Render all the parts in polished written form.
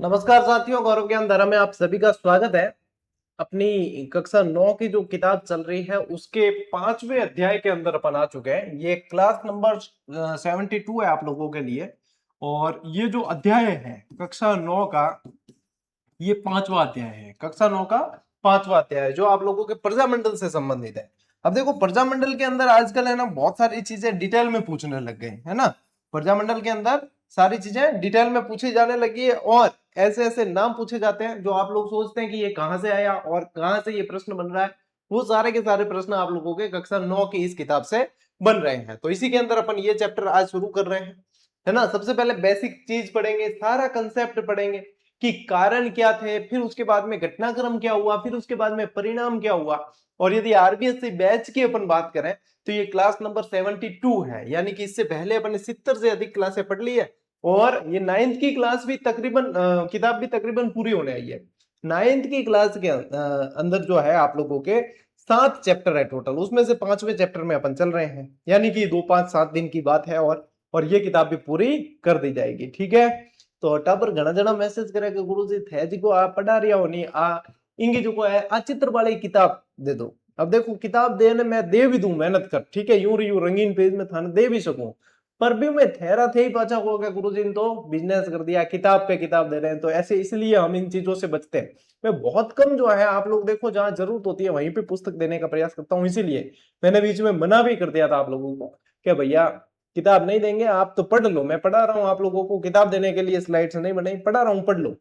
नमस्कार साथियों, गौरव ज्ञान धारा में आप सभी का स्वागत है। अपनी कक्षा 9 की जो किताब चल रही है उसके 5वें अध्याय के अंदर अपन आ चुके हैं। ये क्लास नंबर 72 है आप लोगों के लिए। और ये जो अध्याय है कक्षा 9 का, ये 5वां अध्याय है। कक्षा 9 का 5वां अध्याय जो आप लोगों के प्रजामंडल से संबंधित है। अब देखो, प्रजामंडल के अंदर आजकल है ना बहुत सारी चीजें डिटेल में पूछने लग गए, है ना। प्रजामंडल के अंदर सारी चीजें डिटेल में पूछी जाने लगी है और ऐसे ऐसे नाम पूछे जाते हैं जो आप लोग सोचते हैं कि ये कहां से आया और कहां से ये प्रश्न बन रहा है। वो सारे के सारे प्रश्न आप लोगों के कक्षा 9 की इस किताब से बन रहे हैं। तो इसी के अंदर अपन ये चैप्टर आज शुरू कर रहे हैं, है ना। सबसे पहले बेसिक चीज पढ़ेंगे, सारा कंसेप्ट पढ़ेंगे कि कारण क्या थे, फिर उसके बाद में घटनाक्रम क्या हुआ, फिर उसके बाद में परिणाम क्या हुआ। और यदि आरबीएससी बैच की अपन बात करें तो ये क्लास नंबर 72 है, यानी कि इससे पहले अपन ने 70 से अधिक क्लासें पढ़ ली है। और ये 9th की क्लास भी तकरीबन किताब भी तकरीबन पूरी होने आई है। 9th की क्लास के अंदर जो है आप लोगों के 7 चैप्टर है टोटल, उसमें से 5वें चैप्टर में अपन चल रहे हैं, यानी कि 2 5 7 दिन की बात है और ये किताब भी पूरी कर दी जाएगी, ठीक है। तो टापर घना जना मैसेज करे कि गुरुजी थे जी को आप पढ़ा रिया हो नहीं आ इंगी जो को है आ चित्र वाली किताब दे दो। अब देखो, किताब देने मैं दे भी दूं, मेहनत कर, ठीक है, यूं रंगीन पेज में थाने दे भी सकूं, पर भी मैं ठहरा थे ही पाचा हो गया गुरुजी ने तो बिजनेस कर दिया, किताब पे किताब दे रहे हैं। तो ऐसे इसलिए हम इन चीजों से बचते हैं। मैं बहुत कम जो है, आप लोग देखो जहां जरूरत होती है वहीं पे पुस्तक देने का प्रयास करता हूं। इसीलिए मैंने बीच में मना भी कर दिया था आप लोगों को कि भैया किताब नहीं देंगे, आप तो पढ़ लो। मैं पढ़ा रहा हूं आप लोगों को, किताब देने के लिए स्लाइड्स नहीं बनाई, पढ़ा रहा हूं, पढ़ लो।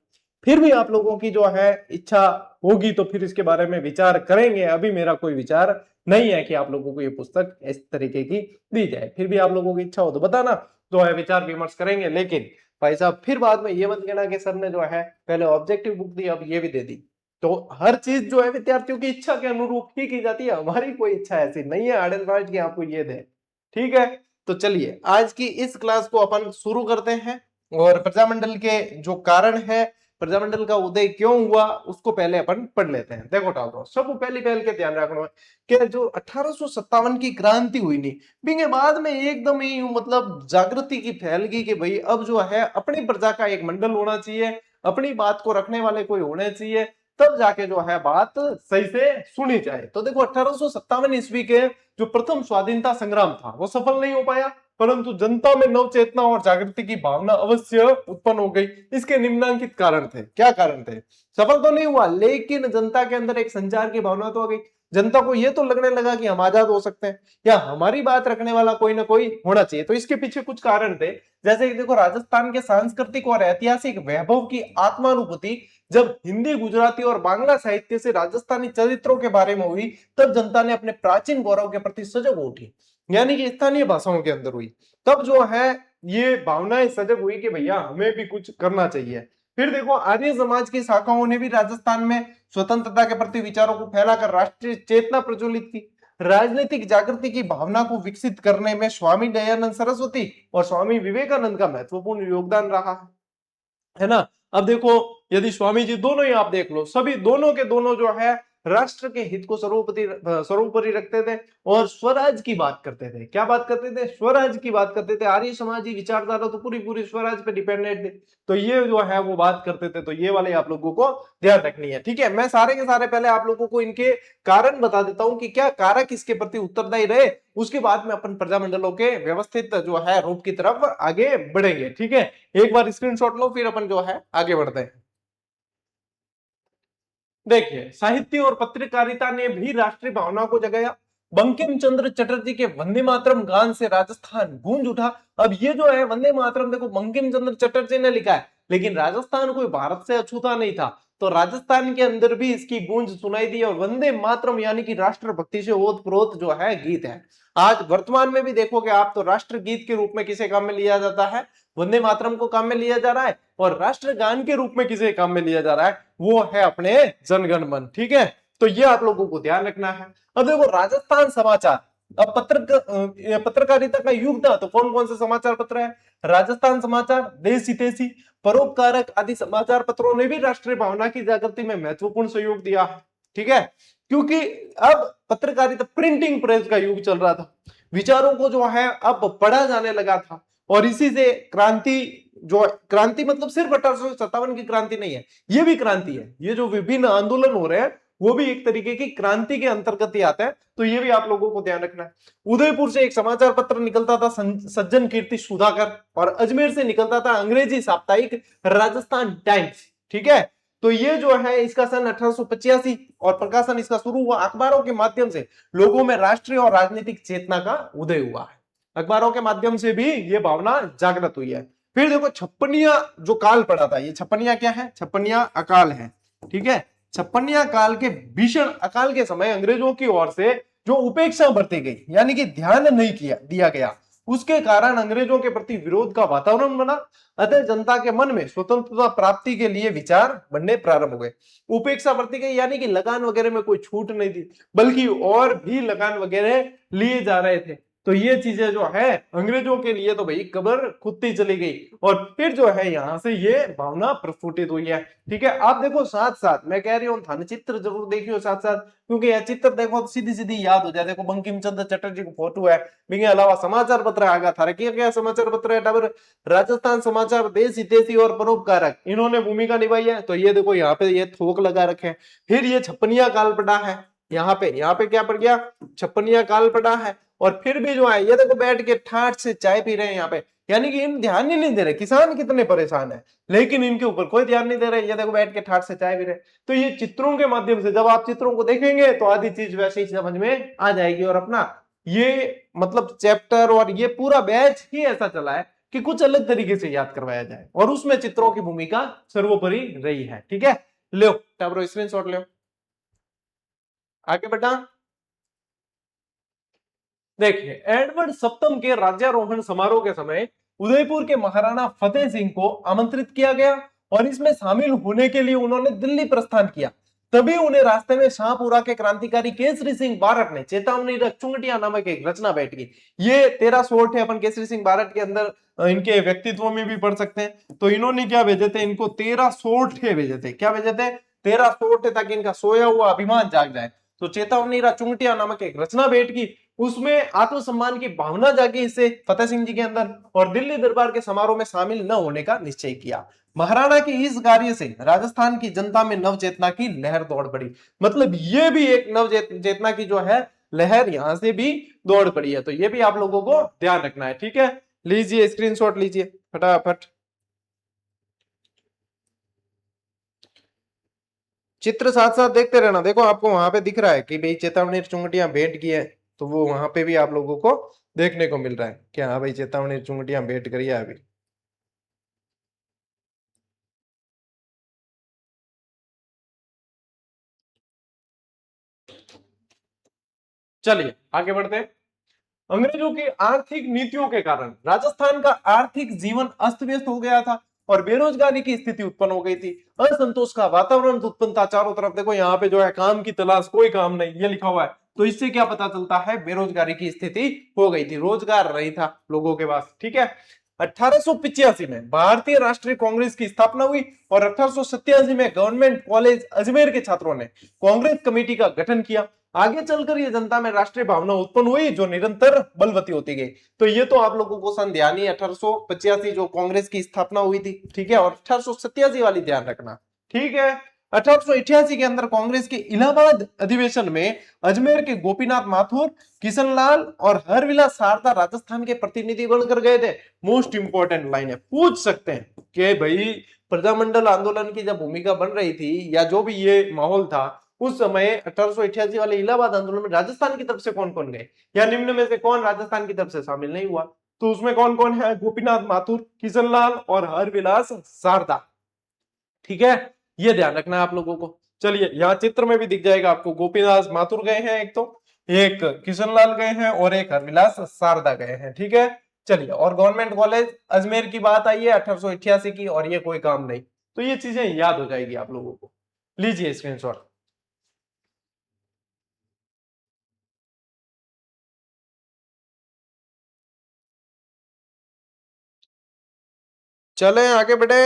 फिर भी आप लोगों की जो है इच्छा होगी तो फिर इसके बारे में विचार करेंगे। अभी मेरा कोई विचार नहीं है कि आप लोगों को ये पुस्तक इस तरीके की दी जाए। फिर भी आप लोगों की इच्छा हो तो बताना, जो है विचार विमर्श करेंगे। लेकिन भाई साहब फिर बाद में ये मत कहना कि सर ने जो है पहले ऑब्जेक्टिव बुक दी अब ये भी दे दी। तो हर चीज जो है विद्यार्थियों की इच्छा के अनुरूप ही की जाती है। हमारी कोई इच्छा ऐसी नहीं है हार्ड एंड फास्ट की आपको ये दे, ठीक है। तो चलिए आज की इस क्लास को अपन शुरू करते हैं। और प्रजामंडल के जो कारण है, प्रजामंडल का उदय क्यों हुआ, उसको पहले अपन पढ़ लेते हैं। देखो टालो, सब पहली पहल के ध्यान रखना कि जो 1857 की क्रांति हुई नहीं बिंगे बाद में एकदम ही मतलब जागृति की फैल गई कि भाई अब जो है अपनी प्रजा का एक मंडल होना चाहिए, अपनी बात को रखने वाले कोई होने चाहिए, तब जाके जो है बात सही से सुनी जाए। तो देखो 1857 ईस्वी के जो प्रथम स्वाधीनता संग्राम था वो सफल नहीं हो पाया, परंतु जनता में नव चेतना और जागृति की भावना अवश्य उत्पन्न हो गई। इसके निम्नलिखित कारण थे। क्या कारण थे? सफल तो नहीं हुआ, लेकिन जनता के अंदर एक संचार की भावना तो आ गई। जनता को यह तो लगने लगा कि हम आजाद हो सकते हैं या हमारी बात रखने वाला कोई ना कोई होना चाहिए। तो इसके पीछे कुछ कारण थे, जैसे कि देखो राजस्थान के सांस्कृतिक और ऐतिहासिक वैभव की आत्मानुभूति जब हिंदी, गुजराती और बांग्ला साहित्य से राजस्थानी चरित्रों के बारे में हुई, तब जनता ने अपने प्राचीन गौरव के प्रति सजग उठी, यानी कि स्थानीय भाषाओं के अंदर हुई। तब जो है ये भावनाएं सजग हुई कि भैया हमें भी कुछ करना चाहिए। फिर देखो आर्य समाज की शाखाओं ने भी राजस्थान में स्वतंत्रता के प्रति विचारों को फैलाकर राष्ट्रीय चेतना प्रज्वलित की। राजनीतिक जागृति की भावना को विकसित करने में स्वामी दयानंद सरस्वती और स्वामी विवेकानंद का महत्वपूर्ण योगदान रहा है ना। अब देखो, यदि स्वामी जी दोनों ही आप देख लो, सभी दोनों के दोनों जो है राष्ट्र के हित को सर्वोपरि रखते थे और स्वराज की बात करते थे। क्या बात करते थे? स्वराज की बात करते थे। आर्य समाजी विचारधारा तो पूरी पूरी स्वराज पे डिपेंडेंट थे। तो ये जो है वो बात करते थे। तो ये वाले आप लोगों को ध्यान रखनी है, ठीक है। मैं सारे के सारे पहले आप लोगों को इनके कारण बता देता हूं कि क्या कारक इसके प्रति उत्तरदायी रहे। उसके बाद में अपन प्रजामंडलों के व्यवस्थित जो है रूप की तरफ आगे बढ़ेंगे, ठीक है। एक बार स्क्रीनशॉट लो, फिर अपन जो है आगे बढ़ते हैं। देखिए, साहित्य और पत्रकारिता ने भी राष्ट्रीय भावना को जगाया। बंकिम चंद्र चटर्जी के वंदे मातरम गान से राजस्थान गूंज उठा। अब ये जो है वंदे मातरम, देखो बंकिम चंद्र चटर्जी ने लिखा है, लेकिन राजस्थान कोई भारत से अछूता नहीं था, तो राजस्थान के अंदर भी इसकी गूंज सुनाई दी। और वंदे मातरम यानी कि राष्ट्रभक्ति से ओतप्रोत जो है गीत है। आज वर्तमान में भी देखोगे आप तो राष्ट्र गीत के रूप में किसे काम में लिया जाता है? वंदे मातरम को काम में लिया जा रहा है। और राष्ट्रगान के रूप में किसे काम में लिया जा रहा है? वो है अपने जनगण मन, ठीक है। तो ये आप लोगों को ध्यान रखना है। अब देखो राजस्थान समाचार, अब पत्रकारिता का युग था तो कौन कौन से समाचार पत्र है? राजस्थान समाचार, देश हितैषी, परोपकारक आदि समाचार पत्रों ने भी राष्ट्रीय भावना की जागृति में महत्वपूर्ण सहयोग दिया, ठीक है। क्योंकि अब पत्रकारिता, प्रिंटिंग प्रेस का युग चल रहा था, विचारों को जो है अब पढ़ा जाने लगा था और इसी से क्रांति जो क्रांति मतलब सिर्फ 1857 की क्रांति नहीं है, ये भी क्रांति है। ये जो विभिन्न आंदोलन हो रहे हैं वो भी एक तरीके की क्रांति के अंतर्गत ही आता है, तो ये भी आप लोगों को ध्यान रखना है। उदयपुर से एक समाचार पत्र निकलता था सज्जन कीर्ति सुधाकर, और अजमेर से निकलता था अंग्रेजी साप्ताहिक राजस्थान टाइम्स। ठीक है, तो ये जो है इसका सन 1885 और प्रकाशन इसका शुरू हुआ। अखबारों के माध्यम से लोगों में राष्ट्रीय और राजनीतिक चेतना का उदय हुआ है, अखबारों के माध्यम से भी ये भावना जागृत हुई है। फिर देखो छप्पनिया जो काल पड़ा था, ये छप्पनिया क्या है, छप्पनिया अकाल है। ठीक है, छप्पनिया काल के भीषण अकाल के समय अंग्रेजों की ओर से जो उपेक्षा बरती गई, यानी कि ध्यान नहीं किया दिया गया, उसके कारण अंग्रेजों के प्रति विरोध का वातावरण बना। अतः जनता के मन में स्वतंत्रता प्राप्ति के लिए विचार बनने प्रारंभ हो गए। उपेक्षा बरती गई यानी कि लगान वगैरह में कोई छूट नहीं दी, बल्कि और भी लगान वगैरह लिए जा रहे थे। तो ये चीजें जो है अंग्रेजों के लिए तो भाई कब्र खुदती चली गई, और फिर जो है यहां से ये भावना प्रस्फुटित हुई है। ठीक है, आप देखो साथ साथ मैं कह रही हूँ थाने चित्र जरूर देखियो साथ साथ, क्योंकि यह चित्र देखो तो सीधी सीधी याद हो जाए। देखो बंकिम चंद्र चटर्जी को फोटो है, बिके अलावा समाचार पत्र आगा थारा क्या क्या समाचार पत्र है टाबर, राजस्थान समाचार, देश हितैषी और परोपकारक, इन्होंने भूमिका निभाई है। तो ये देखो यहाँ पे ये थोक लगा रखे हैं। फिर ये छप्पनिया काल पड़ा है, यहाँ पे क्या पड़ गया, छप्पनिया काल पड़ा है। और फिर भी जो है ये देखो बैठ के ठाठ से चाय पी रहे हैं यहाँ पे, यानी कि इन ध्यान ही नहीं दे रहे किसान कितने परेशान है, लेकिन इनके ऊपर कोई ध्यान नहीं दे रहे। ये देखो बैठ के ठाठ से चाय पी रहे। तो ये चित्रों के माध्यम से जब आप चित्रों को देखेंगे तो आधी चीज वैसे ही समझ में आ जाएगी। और अपना ये मतलब चैप्टर और ये पूरा बैच ही ऐसा चला है कि कुछ अलग तरीके से याद करवाया जाए, और उसमें चित्रों की भूमिका सर्वोपरि रही है। ठीक है, लो टाबरो स्क्रीनशॉट लो, आगे बढ़ा। देखिए एडवर्ड सप्तम के राज्यारोहण समारोह के समय उदयपुर के महाराणा फतेह सिंह को आमंत्रित किया गया, और इसमें शामिल होने के लिए उन्होंने दिल्ली प्रस्थान किया। तभी उन्हें रास्ते में शाहपुरा के क्रांतिकारी केसरी सिंह बारट ने चेतावनी रख चुंगटिया नामक एक रचना भेंट की। ये 13 सोर्ट है, अपन केसरी सिंह बारट के अंदर इनके व्यक्तित्व में भी पढ़ सकते हैं। तो इन्होंने क्या भेजे थे, इनको 13 सोर्ट भेजे थे। क्या भेजे थे, 13 सोर्ट, ताकि इनका सोया हुआ अभिमान जाग जाए। तो चेतावनी रख चुंगटिया नामक एक रचना भेंट की, उसमें आत्मसम्मान की भावना जागी इससे फतेह सिंह जी के अंदर, और दिल्ली दरबार के समारोह में शामिल न होने का निश्चय किया। महाराणा के इस कार्य से राजस्थान की जनता में नव चेतना की लहर दौड़ पड़ी। मतलब ये भी एक नव चेतना की जो है लहर यहां से भी दौड़ पड़ी है। तो ये भी आप लोगों को ध्यान रखना है। ठीक है, लीजिए स्क्रीनशॉट लीजिए फटाफट। चित्र साथ साथ देखते रहना। देखो आपको वहां पे दिख रहा है कि भाई चेतावनी चुंगटियां भेंट की है, तो वो वहां पे भी आप लोगों को देखने को मिल रहा है कि हाँ भाई चेतावनी चुंगटियां भेंट करी है अभी। चलिए आगे बढ़ते हैं। अंग्रेजों की आर्थिक नीतियों के कारण राजस्थान का आर्थिक जीवन अस्त व्यस्त हो गया था, और बेरोजगारी की स्थिति उत्पन्न हो गई थी। असंतोष का वातावरण उत्पन्न था चारों तरफ। देखो यहाँ पे जो है काम की तलाश, कोई काम नहीं, ये लिखा हुआ है। तो इससे क्या पता चलता है, बेरोजगारी की स्थिति हो गई थी, रोजगार नहीं था लोगों के पास। ठीक है, 1885 में भारतीय राष्ट्रीय कांग्रेस की स्थापना हुई, और 1887 में गवर्नमेंट कॉलेज अजमेर के छात्रों ने कांग्रेस कमेटी का गठन किया। आगे चलकर ये जनता में राष्ट्रीय भावना उत्पन्न हुई, जो निरंतर बलवती होती गई। तो ये तो आप लोगों को सन ध्यान ही 1885 जो कांग्रेस की स्थापना हुई थी। ठीक है, और 1887 वाली ध्यान रखना। ठीक है, 1888 के अंदर कांग्रेस के इलाहाबाद अधिवेशन में अजमेर के गोपीनाथ माथुर, किशनलाल और हरविलास शारदा राजस्थान के प्रतिनिधि बनकर गए थे। मोस्ट इंपोर्टेंट लाइन है, पूछ सकते हैं कि भाई प्रजामंडल आंदोलन की जब भूमिका बन रही थी या जो भी ये माहौल था उस समय 1888 वाले इलाहाबाद आंदोलन में राजस्थान की तरफ से कौन कौन गए, या निम्न में से कौन राजस्थान की तरफ से शामिल नहीं हुआ। तो उसमें कौन कौन है, गोपीनाथ माथुर, किशनलाल और हरविलास शारदा। ठीक है, ये ध्यान रखना है आप लोगों को। चलिए यहाँ चित्र में भी दिख जाएगा आपको, गोपीनाथ माथुर गए हैं एक, तो एक किशनलाल गए हैं, और एक हरविलास शारदा गए हैं। ठीक है, चलिए, और गवर्नमेंट कॉलेज अजमेर की बात आई है 1888 की, और ये कोई काम नहीं। तो ये चीजें याद हो जाएगी आप लोगों को। लीजिए स्क्रीनशॉट। चले आगे बढ़े।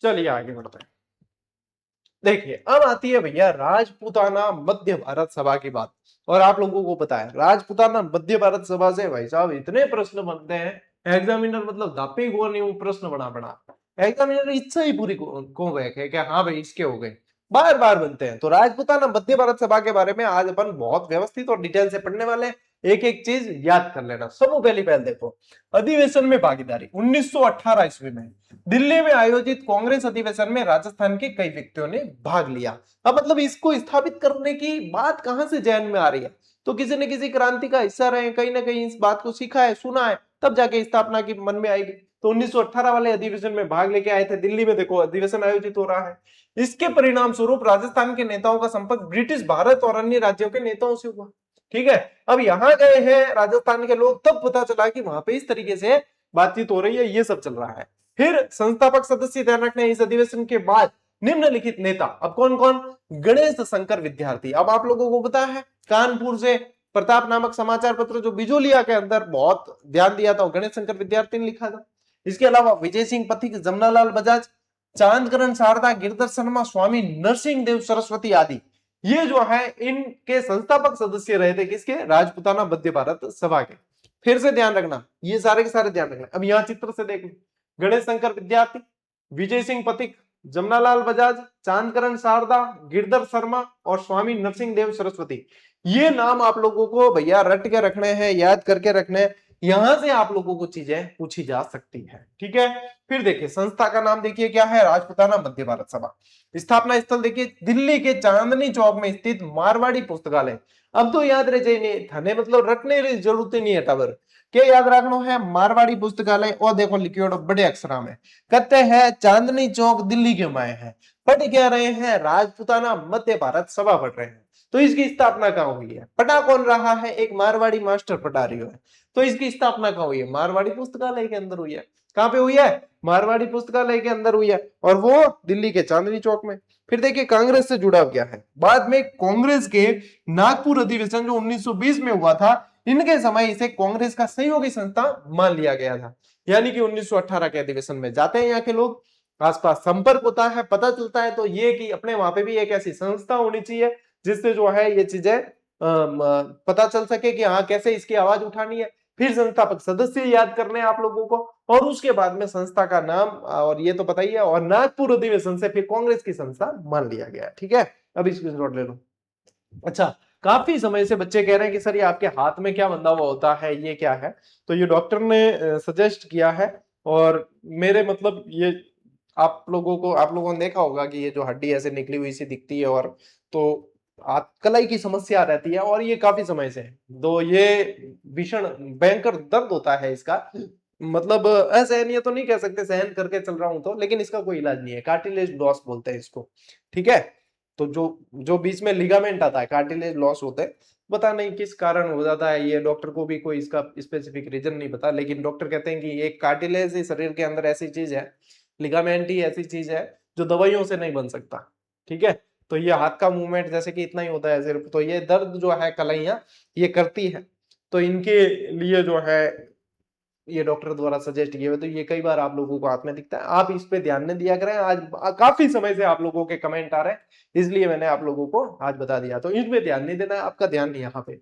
चलिए आगे बढ़ते हैं। देखिए अब आती है भैया राजपूताना मध्य भारत सभा की बात। और आप लोगों को पता है राजपूताना मध्य भारत सभा से भाई साहब इतने प्रश्न बनते हैं, एग्जामिनर मतलब धापे को नहीं वो प्रश्न बना बना, एग्जामिनर इच्छा ही पूरी को गए कि हाँ भाई इसके हो गए, बार बार बनते हैं। तो राजपूताना मध्य भारत सभा के बारे में आज अपन बहुत व्यवस्थित और डिटेल से पढ़ने वाले हैं। एक एक चीज याद कर लेना। सबसे पहले देखो अधिवेशन में भागीदारी 1918 ईस्वी में दिल्ली में आयोजित कांग्रेस अधिवेशन में राजस्थान के कई व्यक्तियों ने भाग लिया। अब मतलब इसको स्थापित करने की बात कहां से जहन में आ रही है, तो किसी न किसी क्रांति का हिस्सा रहे, कहीं ना कहीं इस बात को सीखा है, सुना है, तब जाके स्थापना की मन में आएगी। तो 1918 वाले अधिवेशन में भाग लेके आए थे दिल्ली में, देखो अधिवेशन आयोजित हो रहा है। इसके परिणाम स्वरूप राजस्थान के नेताओं का संपर्क ब्रिटिश भारत और अन्य राज्यों के नेताओं से हुआ। ठीक है, अब यहां गए हैं राजस्थान के लोग, तब पता चला कि वहां पे इस तरीके से बातचीत हो रही है, ये सब चल रहा है। फिर संस्थापक सदस्य ध्यान रखने इस अधिवेशन के बाद निम्नलिखित नेता, अब कौन कौन, गणेश शंकर विद्यार्थी। अब आप लोगों को पता है कानपुर से प्रताप नामक समाचार पत्र जो बिजोलिया के अंदर बहुत ध्यान दिया था, गणेश शंकर विद्यार्थी ने लिखा था। इसके अलावा विजय सिंह पथिक, जमनालाल बजाज, चांदकरण शारदा, गिरधर शर्मा, स्वामी नरसिंह देव सरस्वती आदि, ये जो है इनके संस्थापक सदस्य रहे थे किसके, राजपूताना मध्य भारत सभा के। फिर से ध्यान रखना, ये सारे के सारे ध्यान रखना। अब यहां चित्र से देख लो, गणेश शंकर विद्यार्थी, विजय सिंह पथिक, जमनालाल बजाज, चांदकरण शारदा, गिरधर शर्मा और स्वामी नरसिंह देव सरस्वती, ये नाम आप लोगों को भैया रट के रखने हैं, याद करके रखने हैं। यहां से आप लोगों को चीजें पूछी जा सकती है। ठीक है, फिर देखिए संस्था का नाम देखिए क्या है, राजपूताना मध्य भारत सभा। स्थापना स्थल देखिए दिल्ली के चांदनी चौक में स्थित मारवाड़ी पुस्तकालय। अब तो याद रह जाए थाने, मतलब रटने की जरूरत नहीं है टावर, क्या याद रखना है, मारवाड़ी पुस्तकालय। और देखो लिखियो बड़े अक्षरा में कहते हैं चांदनी चौक दिल्ली के माए हैं, पढ़ क्या रहे हैं, राजपूताना मध्य भारत सभा पढ़ रहे हैं। तो इसकी स्थापना कहाँ हुई है, पढ़ा कौन रहा है, एक मारवाड़ी मास्टर पढ़ा रही है। तो इसकी स्थापना कहाँ हुई है, मारवाड़ी पुस्तकालय के अंदर हुई है। कहां पे हुई है, मारवाड़ी पुस्तकालय के अंदर हुई है, और वो दिल्ली के चांदनी चौक में। फिर देखिए कांग्रेस से जुड़ा गया है, बाद में कांग्रेस के नागपुर अधिवेशन जो 1920 में हुआ था, इनके समय इसे कांग्रेस का सहयोगी संस्था मान लिया गया था। यानी कि 1918 के अधिवेशन में जाते हैं यहाँ के लोग, आसपास संपर्क होता है, पता चलता है तो ये कि अपने वहां पे भी एक ऐसी संस्था होनी चाहिए जिससे जो है ये चीजें पता चल सके कि हाँ कैसे इसकी आवाज उठानी है। फिर संस्थापक सदस्य याद करने हैं आप लोगों को, और उसके बाद में संस्था का नाम, और ये तो पता ही है, और नागपुर अधिवेशन से फिर कांग्रेस की संस्था मान लिया गया। ठीक है, अब स्क्रीनशॉट ले लो। अच्छा, काफी समय से बच्चे कह रहे हैं कि सर ये आपके हाथ में क्या बंधा हुआ होता है, ये क्या है, तो ये डॉक्टर ने सजेस्ट किया है। और मेरे मतलब ये आप लोगों ने देखा होगा कि ये जो हड्डी ऐसे निकली हुई सी दिखती है, और तो कलाई की समस्या रहती है, और ये काफी समय से है। तो ये भीषण भयंकर दर्द होता है इसका, मतलब असहनीय तो नहीं कह सकते, सहन करके चल रहा हूं तो, लेकिन इसका कोई इलाज नहीं है, कार्टिलेज लॉस बोलते हैं इसको। ठीक है, तो जो जो बीच में लिगामेंट आता है, कार्टिलेज लॉस होते हैं, पता नहीं किस कारण हो जाता है, ये डॉक्टर को भी कोई इसका स्पेसिफिक रीजन नहीं पता, लेकिन डॉक्टर कहते हैं कि एक कार्टिलेज ही शरीर के अंदर ऐसी चीज है, लिगामेंट ही ऐसी चीज है जो दवाइयों से नहीं बन सकता। ठीक है, तो ये हाथ का मूवमेंट जैसे कि इतना ही होता है सिर्फ, तो ये दर्द जो है कलाइयां ये करती है, तो इनके लिए जो है ये डॉक्टर द्वारा सजेस्ट किए हुए, तो ये कई बार आप लोगों को हाथ में दिखता है, आप इस पे ध्यान नहीं दिया करें। आज काफी समय से आप लोगों के कमेंट आ रहे हैं, इसलिए मैंने आप लोगों को आज बता दिया, तो इस पे ध्यान नहीं देना है, आपका ध्यान नहीं यहाँ पे।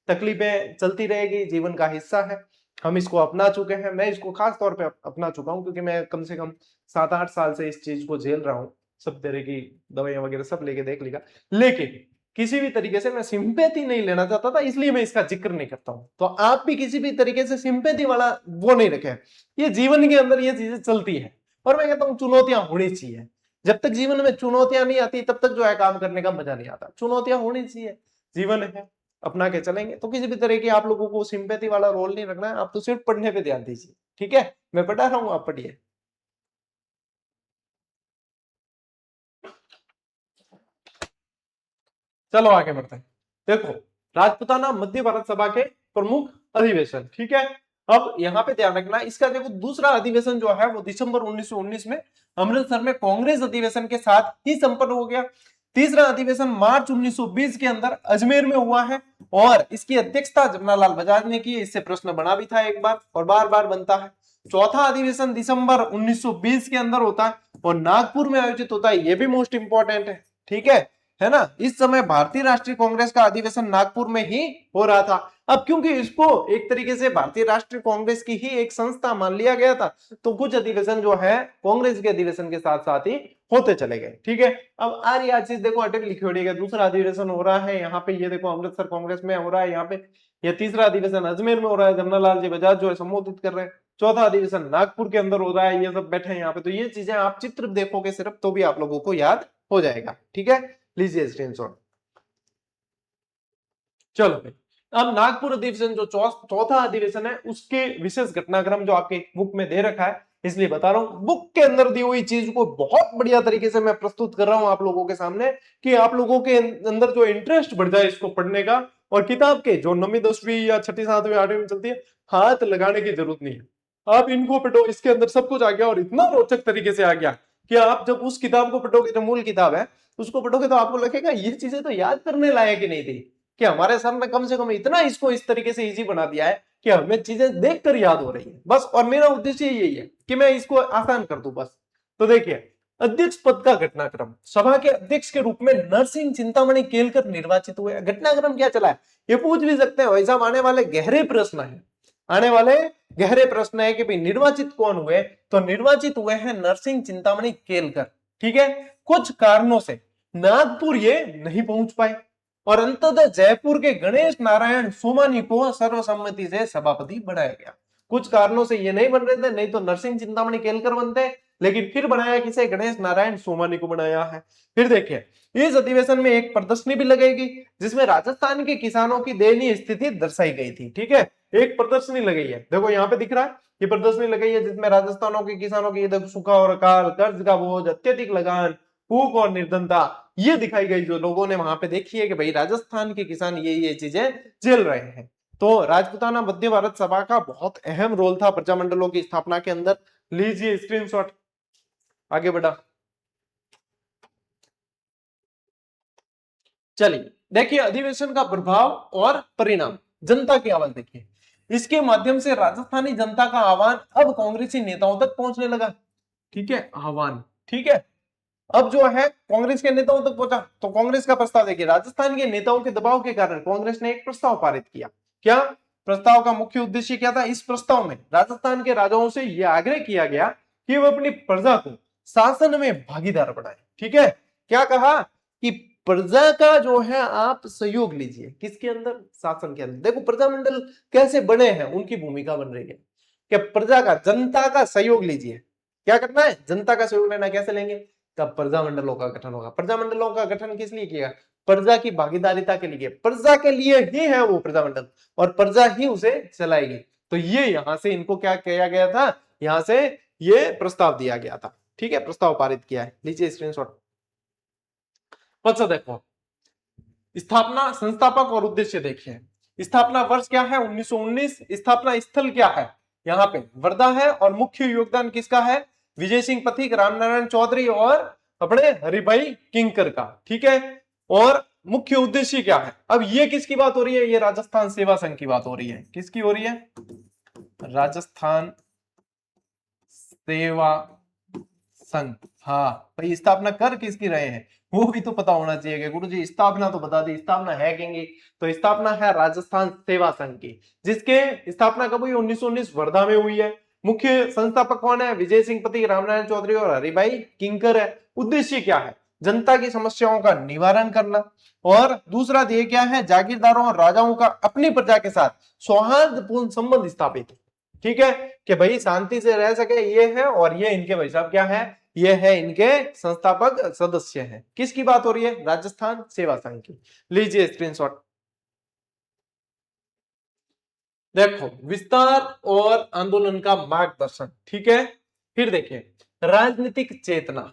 तकलीफें चलती रहेगी, जीवन का हिस्सा है, हम इसको अपना चुके हैं, मैं इसको खास तौर पे अपना चुका हूँ, क्योंकि मैं कम से कम 7-8 साल से इस चीज को झेल रहा हूँ, सब तरह की दवाइयां वगैरह सब लेके देख लिया, लेकिन किसी भी तरीके से मैं सिंपैथी नहीं लेना चाहता था, इसलिए मैं इसका जिक्र नहीं करता हूं। तो आप भी किसी भी तरीके से सिंपैथी वाला वो नहीं रखें, ये जीवन के अंदर ये चीजें चलती है, और मैं कहता हूं चुनौतियां होनी चाहिए। जब तक जीवन में चुनौतियां नहीं आती तब तक जो है काम करने का मजा नहीं आता, चुनौतियां होनी चाहिए, जीवन है, अपना के चलेंगे। तो किसी भी तरह की आप लोगों को सिंपैथी वाला रोल नहीं रखना है, आप तो सिर्फ पढ़ने पे ध्यान दीजिए। ठीक है, मैं पढ़ा रहा हूं, आप पढ़िए। चलो आगे बढ़ते हैं। देखो राजपूताना मध्य भारत सभा के प्रमुख अधिवेशन। ठीक है, अब यहाँ पे ध्यान रखना, इसका देखो दूसरा अधिवेशन जो है वो दिसंबर 1919 में अमृतसर में कांग्रेस अधिवेशन के साथ ही संपन्न हो गया। तीसरा अधिवेशन मार्च 1920 के अंदर अजमेर में हुआ है, और इसकी अध्यक्षता जमनालाल बजाज ने की। इससे प्रश्न बना भी था एक बार, और बार बार बनता है। चौथा अधिवेशन दिसंबर 1920 के अंदर होता है, और नागपुर में आयोजित होता है, ये भी मोस्ट इंपॉर्टेंट है, है ना। इस समय भारतीय राष्ट्रीय कांग्रेस का अधिवेशन नागपुर में ही हो रहा था। अब क्योंकि इसको एक तरीके से भारतीय राष्ट्रीय कांग्रेस की ही एक संस्था मान लिया गया था, तो कुछ अधिवेशन जो है कांग्रेस के अधिवेशन के साथ साथ ही होते चले गए, ठीक है। अब आ रही चीज देखो, अटक लिखी हुई है, दूसरा अधिवेशन हो रहा है यहाँ पे, ये देखो अमृतसर कांग्रेस में हो रहा है यहाँ पे, ये तीसरा अधिवेशन अजमेर में हो रहा है, जमनालाल जी बजाज जो है संबोधित कर रहे हैं, चौथा अधिवेशन नागपुर के अंदर हो रहा है, ये सब बैठे हैं यहाँ पे। तो ये चीजें आप चित्र देखोगे सिर्फ तो भी आप लोगों को याद हो जाएगा, ठीक है। लीजिए स्क्रीनशॉट। चलो भाई, अब नागपुर अधिवेशन जो चौथा अधिवेशन है, उसके विशेष घटनाक्रम जो आपके बुक में दे रखा है, इसलिए बता रहा हूं। बुक के अंदर दी हुई चीज को बहुत बढ़िया तरीके से मैं प्रस्तुत कर रहा हूं आप लोगों के सामने, कि आप लोगों के अंदर जो इंटरेस्ट बढ़ जाए इसको पढ़ने का। और किताब के जो 9वीं 10वीं या 6ठी 7वीं 8वीं में चलती है, हाथ लगाने की जरूरत नहीं है। आप इनको पढ़ो, इसके अंदर सब कुछ आ गया, और इतना रोचक तरीके से आ गया कि आप जब उस किताब को पढ़ोगे, जो मूल किताब है उसको पढ़ोगे, तो आपको लगेगा ये चीजें तो याद करने लायक ही नहीं थी, कि हमारे सर ने कम से कम इतना इसको इस तरीके से इजी बना दिया है कि हमें चीजें देखकर याद हो रही है बस। और मेरा उद्देश्य यही है कि मैं इसको आसान कर दूं बस। तो देखिए, अध्यक्ष पद का घटनाक्रम, सभा के अध्यक्ष के रूप में नरसिंह चिंतामणि केलकर निर्वाचित हुए। घटनाक्रम क्या चला है ये पूछ भी सकते हैं भाई साहब, आने वाले गहरे प्रश्न है, आने वाले गहरे प्रश्न है कि भाई निर्वाचित कौन हुए, तो निर्वाचित हुए हैं नरसिंह चिंतामणि केलकर, ठीक है। कुछ कारणों से नागपुर ये नहीं पहुंच पाए, और अंततः जयपुर के गणेश नारायण सोमानी को सर्वसम्मति से सभापति बनाया गया। कुछ कारणों से ये नहीं बन रहे थे, नहीं तो नरसिंह चिंतामणि केलकर बनते, लेकिन फिर बनाया किसे, गणेश नारायण सोमानी को बनाया है। फिर देखिए, इस अधिवेशन में एक प्रदर्शनी भी लगेगी, जिसमें राजस्थान के किसानों की दयनीय स्थिति दर्शाई गई थी, ठीक है। एक प्रदर्शनी लगाई है, देखो यहाँ पे दिख रहा है, ये प्रदर्शनी लगाई है, जिसमें राजस्थानों के किसानों की सूखा और अकाल, कर्ज का बोझ, अत्यधिक लगान, भूख और निर्धनता, ये दिखाई गई, जो लोगों ने वहां पे देखी है कि भाई राजस्थान के किसान ये चीजें झेल रहे हैं। तो राजपूताना मध्य भारत सभा का बहुत अहम रोल था प्रजामंडलों की स्थापना के अंदर। लीजिए स्क्रीनशॉट, आगे बढ़ा। चलिए देखिए, अधिवेशन का प्रभाव और परिणाम, जनता की आवाज देखिए। इसके माध्यम से राजस्थानी जनता का आह्वान अब कांग्रेसी नेताओं तक पहुंचने लगा, ठीक है, आह्वान, ठीक है। अब जो है कांग्रेस के नेताओं तक पहुंचा, तो कांग्रेस का प्रस्ताव देखिए, राजस्थान के नेताओं के दबाव के कारण कांग्रेस ने एक प्रस्ताव पारित किया। क्या प्रस्ताव का मुख्य उद्देश्य क्या था? इस प्रस्ताव में राजस्थान के राजाओं से यह आग्रह किया गया कि वह अपनी प्रजा को शासन में भागीदार बनाए, ठीक है। क्या कहा कि प्रजा का जो है आप सहयोग लीजिए, किसके अंदर? शासन के अंदर। देखो प्रजामंडल कैसे बने हैं, उनकी भूमिका बन रही है कि प्रजा का, जनता का सहयोग लीजिए। क्या करना है? जनता का सहयोग लेना। कैसे लेंगे? तब प्रजामंडलों का गठन होगा। प्रजामंडलों का गठन किस लिए किया? प्रजा की भागीदारिता के लिए, प्रजा के लिए ही है वो प्रजामंडल, और प्रजा ही उसे चलाएगी। तो ये यहां से इनको क्या किया गया था, यहां से ये प्रस्ताव दिया गया था, ठीक है, प्रस्ताव पारित किया है। लीजिए स्क्रीनशॉट। अच्छा देखो, स्थापना, संस्थापक और उद्देश्य देखिए। स्थापना वर्ष क्या है? 1919। स्थापना स्थल क्या है? यहाँ पे वर्धा है, और मुख्य योगदान किसका है? विजय सिंह पथिक, रामनारायण चौधरी और अपने हरिभाई किंकर का, ठीक है। और मुख्य उद्देश्य क्या है? अब ये किसकी बात हो रही है? ये राजस्थान सेवा संघ की बात हो रही है। किसकी हो रही है? राजस्थान सेवा संघ। हाँ भाई, स्थापना कर किसकी रहे हैं वो भी तो पता होना चाहिए कि गुरु जी स्थापना तो बता दी, स्थापना है कहेंगे, तो स्थापना है राजस्थान सेवा संघ की, जिसके स्थापना कब हुई? 1919 वर्धा में हुई है। मुख्य संस्थापक कौन है? विजय सिंह पति, रामनारायण चौधरी और हरिभाई किंकर है। उद्देश्य क्या है? जनता की समस्याओं का निवारण करना। और दूसरा ध्येय क्या है? जागीरदारों और राजाओं का अपनी प्रजा के साथ सौहार्दपूर्ण संबंध स्थापित, ठीक है, कि भाई शांति से रह सके, ये है। और ये इनके भाई साहब क्या है? ये है इनके संस्थापक सदस्य हैं। किसकी बात हो रही है? राजस्थान सेवा संघ की। लीजिए स्क्रीनशॉट। देखो, विस्तार और आंदोलन का मार्गदर्शन, ठीक है। फिर देखिए, राजनीतिक चेतना,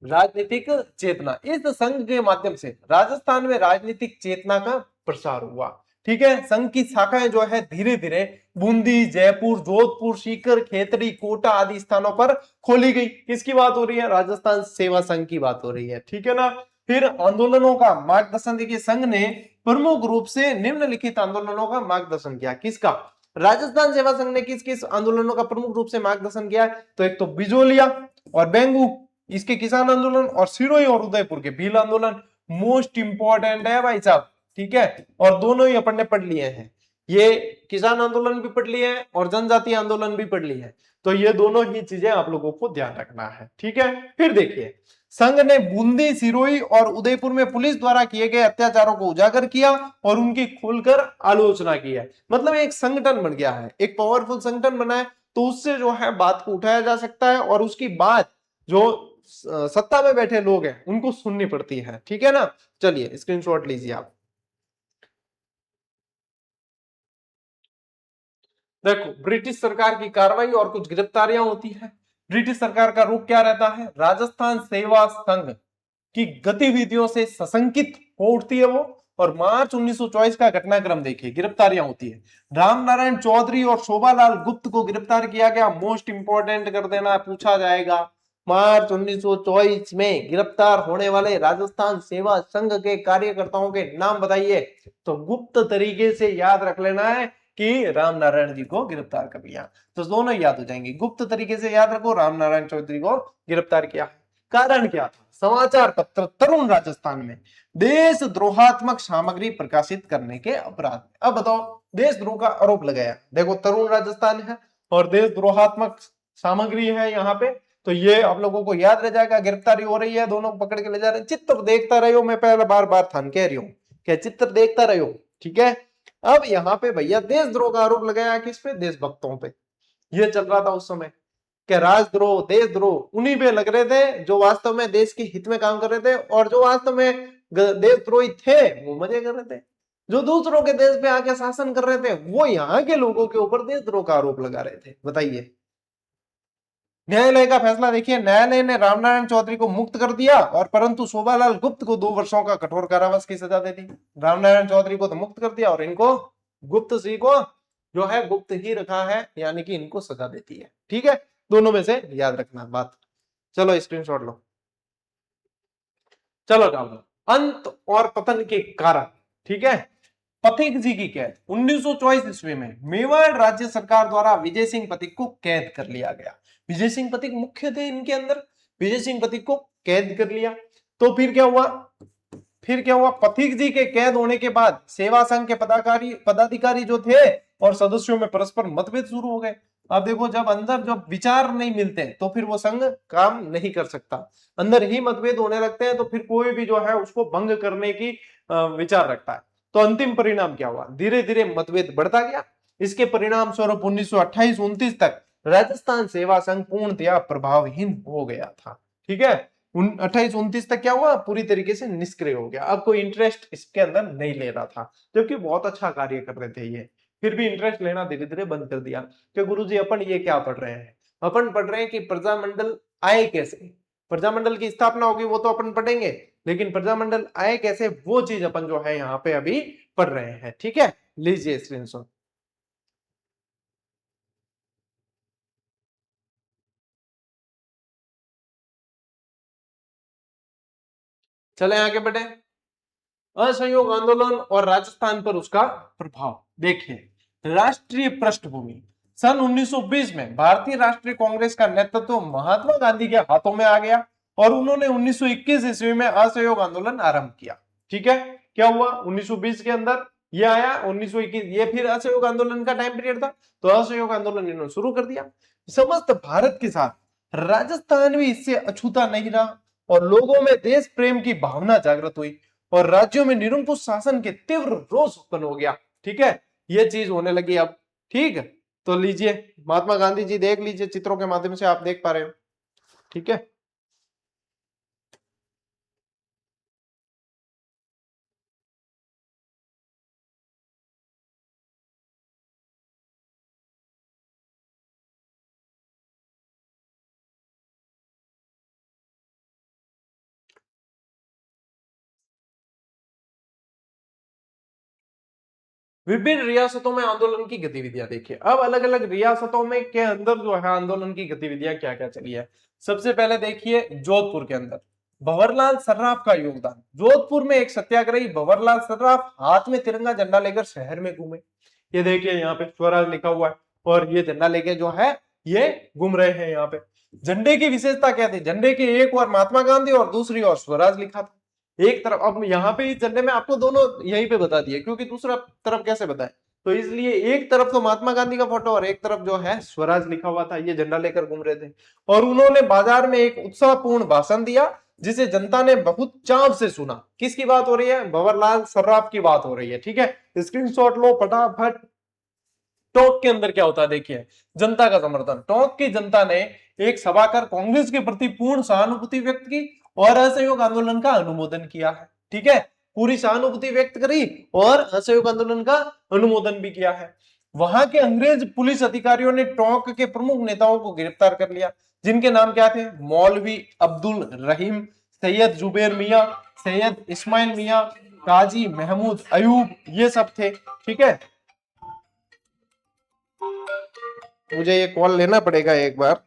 राजनीतिक चेतना, इस संघ के माध्यम से राजस्थान में राजनीतिक चेतना का प्रसार हुआ, ठीक है। संघ की शाखाएं जो है धीरे धीरे बूंदी, जयपुर, जोधपुर, सीकर, खेतड़ी, कोटा आदि स्थानों पर खोली गई। किसकी बात हो रही है? राजस्थान सेवा संघ की बात हो रही है, ठीक है ना। फिर आंदोलनों का मार्गदर्शन, देखिए संघ ने प्रमुख रूप से निम्नलिखित आंदोलनों का मार्गदर्शन किया। किसका? राजस्थान सेवा संघ ने किस किस आंदोलनों का प्रमुख रूप से मार्गदर्शन किया? तो एक तो बिजोलिया, और बेंगू इसके किसान आंदोलन, और सिरोही और उदयपुर के भील आंदोलन मोस्ट इंपॉर्टेंट है भाई साहब, ठीक है। और दोनों ही अपन ने पढ़ लिए हैं, ये किसान आंदोलन भी पढ़ लिए हैं और जनजातीय आंदोलन भी पढ़ लिए हैं, तो ये दोनों ही चीजें आप लोगों को ध्यान रखना है, ठीक है। फिर देखिए, संघ ने बूंदी, सिरोही और उदयपुर में पुलिस द्वारा किए गए अत्याचारों को उजागर किया और उनकी खुलकर आलोचना की है। मतलब एक संगठन बन गया है, एक पावरफुल संगठन बना है, तो उससे जो है बात को उठाया जा सकता है और उसकी बात जो सत्ता में बैठे लोग हैं उनको सुननी पड़ती है, ठीक है ना। चलिए स्क्रीनशॉट लीजिए आप। देखो, ब्रिटिश सरकार की कार्रवाई और कुछ गिरफ्तारियां होती है। ब्रिटिश सरकार का रुख क्या रहता है, राजस्थान सेवा संघ की गतिविधियों से सशंकित हो उठती है वो, और मार्च 1924 का घटनाक्रम देखिए, गिरफ्तारियां होती है। रामनारायण चौधरी और शोभालाल गुप्त को गिरफ्तार किया गया, मोस्ट इंपोर्टेंट कर देना, पूछा जाएगा। मार्च 1924 में गिरफ्तार होने वाले राजस्थान सेवा संघ के कार्यकर्ताओं के नाम बताइए। तो गुप्त तरीके से याद रख लेना है कि रामनारायण जी को गिरफ्तार कर लिया, तो दोनों याद हो जाएंगे। गुप्त तरीके से याद रखो, रामनारायण चौधरी को गिरफ्तार किया। कारण क्या था, समाचार पत्र तरुण राजस्थान में देशद्रोहात्मक सामग्री प्रकाशित करने के अपराध में। अब बताओ, देशद्रोह का आरोप लगाया, देखो तरुण राजस्थान है और देशद्रोहात्मक सामग्री है यहाँ पे, तो ये आप लोगों को याद रह जाएगा। गिरफ्तारी हो रही है, दोनों पकड़ के ले जा रहे हैं। चित्र देखता रहो, मैं पहले बार बार थान कह रही हूँ क्या, चित्र देखता रहो, ठीक है। अब यहाँ पे भैया देशद्रोह का आरोप लगाया किस पे, देशभक्तों पे। ये चल रहा था उस समय कि राजद्रोह, देशद्रोह उन्हीं पे लग रहे थे जो वास्तव में देश के हित में काम कर रहे थे, और जो वास्तव में देशद्रोही थे वो मजे कर रहे थे। जो दूसरों के देश पे आके शासन कर रहे थे वो यहाँ के लोगों के ऊपर देशद्रोह का आरोप लगा रहे थे। बताइए, न्यायालय का फैसला देखिए, न्यायालय ने रामनारायण चौधरी को मुक्त कर दिया, और परंतु शोभालाल गुप्त को 2 वर्षों का कठोर कारावास की सजा दे दी। रामनारायण चौधरी को तो मुक्त कर दिया और इनको, गुप्त सिंह को जो है गुप्त ही रखा है, यानी कि इनको सजा देती है, ठीक है। दोनों में से याद रखना बात। चलो स्क्रीनशॉट लो। चलो डालो, अंत और पतन के कारण, ठीक है। पथिक जी की कैद 1924 ईस्वी में मेवाड़ राज्य सरकार द्वारा विजय सिंह पथिक को कैद कर लिया गया। विजय सिंह पथिक मुख्य थे इनके अंदर, विजय सिंह पथिक को कैद कर लिया। तो फिर क्या हुआ, पथिक जी के कैद होने के बाद सेवा संघ के पदाधिकारी जो थे और सदस्यों में परस्पर मतभेद शुरू हो गए। अब देखो, जब अंदर जब विचार नहीं मिलते तो फिर वो संघ काम नहीं कर सकता। अंदर ही मतभेद होने लगते हैं तो फिर कोई भी जो है उसको भंग करने की विचार रखता है। तो अंतिम परिणाम क्या हुआ, धीरे धीरे मतभेद बढ़ता गया। इसके परिणाम स्वरूप 1928-29 तक राजस्थान सेवा संघ पूर्णतया प्रभावहीन हो गया था, ठीक है। 28-29 तक क्या हुआ, पूरी तरीके से निष्क्रिय हो गया। अब कोई इंटरेस्ट इसके अंदर नहीं ले रहा था, जबकि बहुत अच्छा कार्य कर रहे थे ये, फिर भी इंटरेस्ट लेना धीरे धीरे बंद कर दिया कि गुरुजी अपन ये क्या पढ़ रहे हैं, अपन पढ़ रहे हैं कि प्रजामंडल आए कैसे, प्रजामंडल की स्थापना होगी वो तो अपन पढ़ेंगे, लेकिन प्रजामंडल आए कैसे वो चीज अपन जो है यहाँ पे अभी पढ़ रहे हैं, ठीक है। लीजिए स्क्रीनशॉट। चले आगे बढ़े, असहयोग आंदोलन और राजस्थान पर उसका प्रभाव देखिए। राष्ट्रीय पृष्ठभूमि, सन 1920 में भारतीय राष्ट्रीय कांग्रेस का नेतृत्व महात्मा गांधी के हाथों में आ गया और उन्होंने 1921 ईस्वी में असहयोग आंदोलन आरंभ किया, ठीक है। क्या हुआ 1920 के अंदर, ये आया 1921, ये फिर असहयोग आंदोलन का टाइम पीरियड था, तो असहयोग आंदोलन इन्होंने शुरू कर दिया। समस्त भारत के साथ राजस्थान भी इससे अछूता नहीं रहा और लोगों में देश प्रेम की भावना जागृत हुई और राज्यों में निरंकुश शासन के तीव्र रोष उत्पन्न हो गया, ठीक है। ये चीज होने लगी अब, ठीक है। तो लीजिए, महात्मा गांधी जी देख लीजिए, चित्रों के माध्यम से आप देख पा रहे हो, ठीक है। विभिन्न रियासतों में आंदोलन की गतिविधियां देखिए। अब अलग अलग रियासतों में के अंदर जो है आंदोलन की गतिविधियां क्या क्या चली है। सबसे पहले देखिए जोधपुर के अंदर भंवरलाल सर्राफ का योगदान। जोधपुर में एक सत्याग्रही भंवरलाल सर्राफ हाथ में तिरंगा झंडा लेकर शहर में घूमे। ये देखिए यहाँ पे स्वराज लिखा हुआ है और ये झंडा लेके जो है ये घूम रहे हैं यहाँ पे। झंडे की विशेषता क्या थी, झंडे के एक ओर महात्मा गांधी और दूसरी ओर स्वराज लिखा था। एक तरफ, अब यहाँ पे इस झंडे में आपको दोनों यहीं पे बता दिए, क्योंकि दूसरा तरफ कैसे बताए, तो इसलिए एक तरफ तो महात्मा गांधी का फोटो और एक तरफ जो है स्वराज लिखा हुआ था, ये झंडा लेकर घूम रहे थे। और उन्होंने बाजार में एक उत्साहपूर्ण भाषण दिया जिसे जनता ने बहुत चाव से सुना। किसकी बात हो रही है, भंवरलाल सर्राफ की बात हो रही है। ठीक है, स्क्रीनशॉट लो फटाफट। टोंक के अंदर क्या होता है देखिए, जनता का समर्थन। टोंक की जनता ने एक सभा कर कांग्रेस के प्रति पूर्ण सहानुभूति व्यक्त की और असहयोग आंदोलन का अनुमोदन किया है। ठीक है, पूरी सहानुभूति व्यक्त करी और असहयोग आंदोलन का अनुमोदन भी किया है। वहां के अंग्रेज पुलिस अधिकारियों ने टोंक के प्रमुख नेताओं को गिरफ्तार कर लिया, जिनके नाम क्या थे, मौलवी अब्दुल रहीम, सैयद जुबेर मियां, सैयद इस्माइल मियां, काजी महमूद अयूब, ये सब थे। ठीक है, मुझे ये कॉल लेना पड़ेगा एक बार।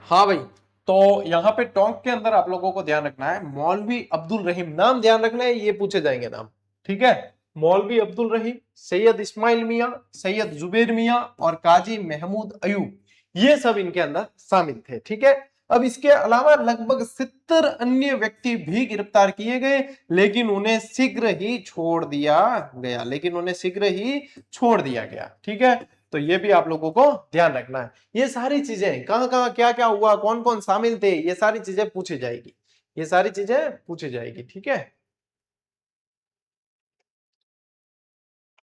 हाँ भाई, तो यहाँ पे टोंक के अंदर आप लोगों को ध्यान रखना है, मौलवी अब्दुल रहीम, नाम ध्यान रखना है, ये पूछे जाएंगे नाम। ठीक है, मौलवी अब्दुल रहीम, सैयद इस्माइल मियां, सैयद जुबेर मियां और काजी महमूद अयूब, ये सब इनके अंदर शामिल थे। ठीक है, अब इसके अलावा लगभग 70 अन्य व्यक्ति भी गिरफ्तार किए गए, लेकिन उन्हें शीघ्र ही छोड़ दिया गया, लेकिन उन्हें शीघ्र ही छोड़ दिया गया। ठीक है, तो ये भी आप लोगों को ध्यान रखना है। ये सारी चीजें कहां कहां क्या क्या हुआ, कौन कौन शामिल थे, ये सारी चीजें पूछी जाएगी, ये सारी चीजें पूछी जाएगी। ठीक है,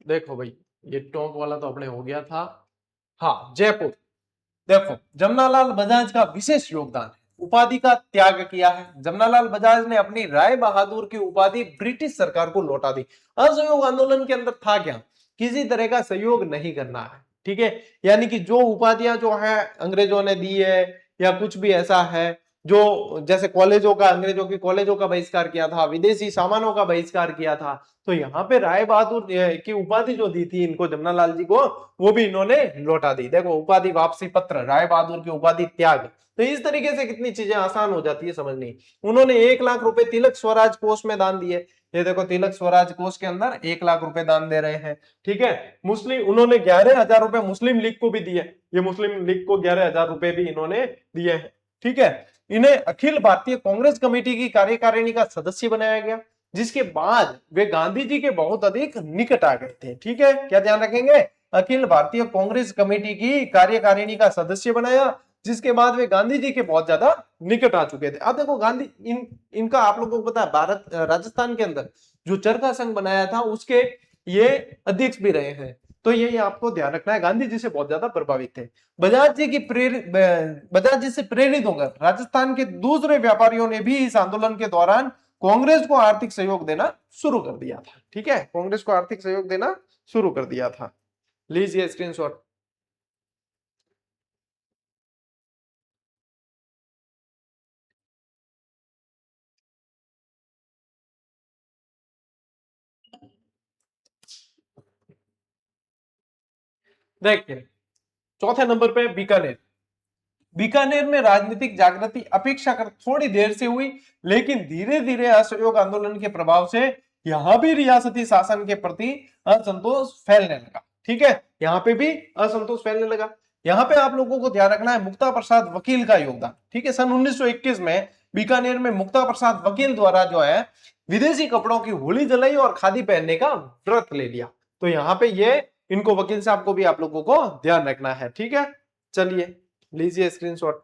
देखो भाई, ये टोंक वाला तो अपने हो गया था। हाँ, जयपुर, देखो जमनालाल बजाज का विशेष योगदान है, उपाधि का त्याग किया है। जमनालाल बजाज ने अपनी राय बहादुर की उपाधि ब्रिटिश सरकार को लौटा दी। असहयोग आंदोलन के अंदर था क्या, किसी तरह का सहयोग नहीं करना है। ठीक है, यानी कि जो उपाधियां जो है अंग्रेजों ने दी है या कुछ भी ऐसा है, जो जैसे कॉलेजों का, अंग्रेजों के कॉलेजों का बहिष्कार किया था, विदेशी सामानों का बहिष्कार किया था। तो यहाँ पे राय बहादुर की उपाधि जो दी थी इनको, जमनालाल जी को, वो भी इन्होंने लौटा दी। देखो, उपाधि वापसी पत्र, राय बहादुर की उपाधि त्याग। तो इस तरीके से कितनी चीजें आसान हो जाती है समझनी। उन्होंने 1 लाख रुपए तिलक स्वराज कोष में दान दिए। ये देखो, तिलक स्वराज कोष के अंदर 1 लाख रुपए दान दे रहे हैं। ठीक है। मुस्लिम, उन्होंने 11,000 रुपए मुस्लिम लीग को भी दिए। ये मुस्लिम लीग को 11,000 रुपए भी इन्होंने दिए हैं। ठीक है। इन्हें अखिल भारतीय कांग्रेस कमेटी की कार्यकारिणी का सदस्य बनाया गया, जिसके बाद वे गांधी जी के बहुत अधिक निकट आ गए थे। ठीक है, क्या ध्यान रखेंगे, अखिल भारतीय कांग्रेस कमेटी की कार्यकारिणी का सदस्य बनाया, जिसके बाद वे गांधी जी के बहुत ज्यादा निकट आ चुके थे। अब देखो, गांधी इनका आप लोगों को पता है, भारत राजस्थान के अंदर जो चरखा संघ बनाया था उसके ये अध्यक्ष भी रहे हैं। तो ये आपको ध्यान रखना है, गांधी जी से बहुत ज्यादा प्रभावित थे। बजाज जी से प्रेरित होकर राजस्थान के दूसरे व्यापारियों ने भी इस आंदोलन के दौरान कांग्रेस को आर्थिक सहयोग देना शुरू कर दिया था। ठीक है, कांग्रेस को आर्थिक सहयोग देना शुरू कर दिया था। लीजिए स्क्रीनशॉट। देखिए, चौथे नंबर पे बीकानेर। बीकानेर में राजनीतिक जागृति अपेक्षाकृत थोड़ी देर से हुई, लेकिन धीरे धीरे असहयोग आंदोलन के प्रभाव से यहां भी रियासती शासन के प्रति असंतोष फैलने लगा। ठीक है, यहां पे भी असंतोष फैलने लगा। यहां पे आप लोगों को ध्यान रखना है मुक्ता प्रसाद वकील का योगदान। ठीक है, सन 1921 में बीकानेर में मुक्ता प्रसाद वकील द्वारा जो है विदेशी कपड़ों की होली जलाई और खादी पहनने का व्रत ले लिया। तो यहाँ पे ये इनको, वकील साहब को भी आप लोगों को ध्यान रखना है। ठीक है, चलिए लीजिए स्क्रीनशॉट।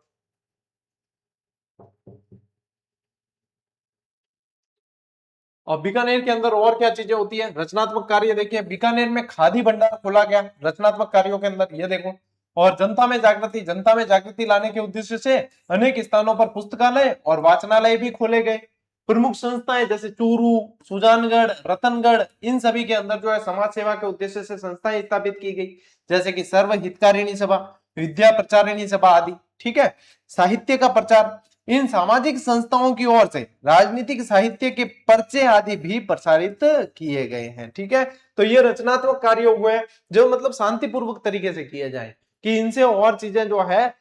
और बीकानेर के अंदर और क्या चीजें होती है, रचनात्मक कार्य। देखिए, बीकानेर में खादी भंडार खोला गया रचनात्मक कार्यों के अंदर, ये देखो। और जनता में जागृति लाने के उद्देश्य से अनेक स्थानों पर पुस्तकालय और वाचनालय भी खोले गए। प्रमुख संस्थाएं जैसे चूरू, सुजानगढ़, रतनगढ़, इन सभी के अंदर जो है समाज सेवा के उद्देश्य से संस्थाएं स्थापित की गई, जैसे कि सर्व हितकारिणी सभा, विद्या प्रचारिणी सभा आदि। ठीक है। साहित्य का प्रचार, इन सामाजिक संस्थाओं की ओर से राजनीतिक साहित्य के पर्चे आदि भी प्रसारित किए गए हैं। ठीक है, तो ये रचनात्मक कार्य हुए हैं जो मतलब शांतिपूर्वक तरीके से किए जाए, कि इनसे और चीजें जो है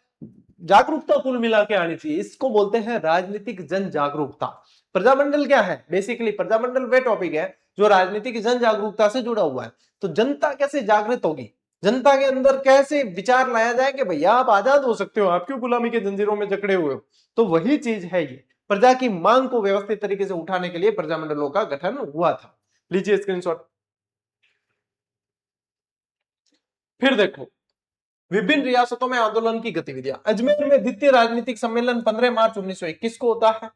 जागरूकता कुल मिला के आनी चाहिए। इसको बोलते हैं राजनीतिक जन जागरूकता। प्रजामंडल क्या है, बेसिकली प्रजामंडल वे टॉपिक है जो राजनीतिक जन जागरूकता से जुड़ा हुआ है। तो जनता कैसे जागृत होगी, जनता के अंदर कैसे विचार लाया जाए कि भैया आप आजाद हो सकते हो, आप क्यों गुलामी के जंजीरों में जकड़े हुए हो। तो वही चीज है ये, प्रजा की मांग को व्यवस्थित तरीके से उठाने के लिए प्रजामंडलों का गठन हुआ था। लीजिए स्क्रीनशॉट। फिर देखो, विभिन्न रियासतों में आंदोलन की गतिविधियां। अजमेर में द्वितीय राजनीतिक सम्मेलन 15 मार्च 1921 को होता है।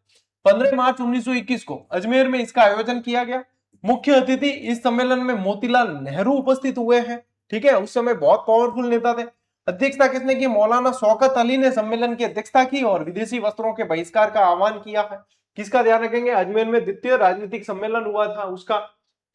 15 मार्च 1921 को अजमेर में इसका आयोजन किया गया। मुख्य अतिथि इस सम्मेलन में मोतीलाल नेहरू उपस्थित हुए हैं। ठीक है, उस समय बहुत पावरफुल नेता थे। अध्यक्षता किसने की, मौलाना शौकत अली ने सम्मेलन की अध्यक्षता की और विदेशी वस्त्रों के बहिष्कार का आह्वान किया है। किसका ध्यान रखेंगे, अजमेर में द्वितीय राजनीतिक सम्मेलन हुआ था उसका।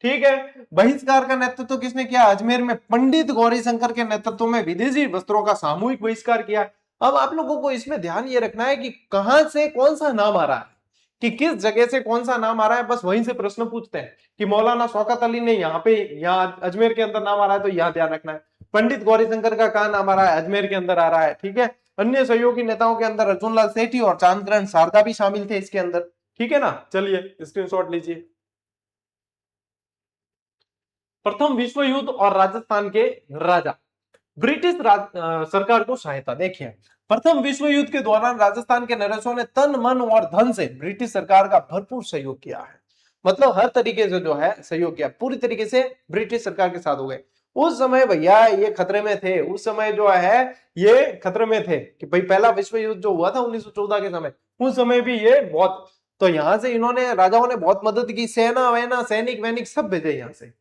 ठीक है, बहिष्कार का नेतृत्व किसने किया, अजमेर में पंडित गौरीशंकर के नेतृत्व में विदेशी वस्त्रों का सामूहिक बहिष्कार किया। अब आप लोगों को इसमें ध्यान ये रखना है कि कहां से कौन सा नाम आ रहा है, कि किस जगह से कौन सा नाम आ रहा है, बस वहीं से प्रश्न पूछते हैं कि मौलाना शौकत अली ने यहाँ पे, यहाँ अजमेर के अंदर नाम आ रहा है तो यहाँ ध्यान रखना है। पंडित गौरीशंकर का कहा नाम आ रहा है, अजमेर के अंदर आ रहा है। ठीक है, अन्य सहयोगी नेताओं के अंदर अर्जुनलाल सेठी और चांदग्रहण शारदा भी शामिल थे इसके अंदर। ठीक है ना, चलिए स्क्रीनशॉट लीजिए। प्रथम विश्व युद्ध और राजस्थान के राजा, ब्रिटिश सरकार को सहायता। देखिए, प्रथम विश्व युद्ध के दौरान राजस्थान के नरेशों ने तन मन और धन से ब्रिटिश सरकार का भरपूर सहयोग किया है। मतलब हर तरीके से जो है सहयोग किया, पूरी तरीके से ब्रिटिश सरकार के साथ हो गए। उस समय भैया ये खतरे में थे, उस समय जो है ये खतरे में थे कि भाई पहला विश्व युद्ध जो हुआ था 1914 के समय, उस समय भी ये बहुत, तो यहां से इन्होंने, राजाओं ने बहुत मदद की, सेना वेना सैनिक वैनिक सब भेजे यहाँ से।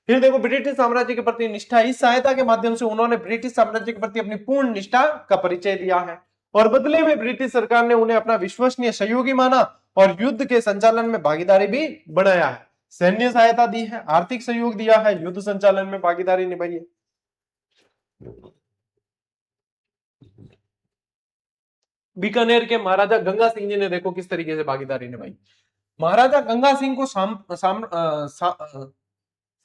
फिर देखो, ब्रिटिश साम्राज्य के प्रति निष्ठा, इस सहायता के माध्यम से उन्होंने ब्रिटिश साम्राज्य के प्रति अपनी पूर्ण निष्ठा का परिचय दिया है और बदले में ब्रिटिश सरकार ने उन्हें अपना विश्वसनीय सहयोगी माना और युद्ध के संचालन में भागीदारी भी बढ़ाया है। सैन्य सहायता दी है, आर्थिक सहयोग दिया है, युद्ध संचालन में भागीदारी निभाई है। बीकानेर के महाराजा गंगा सिंह जी ने देखो किस तरीके से भागीदारी निभाई। महाराजा गंगा सिंह को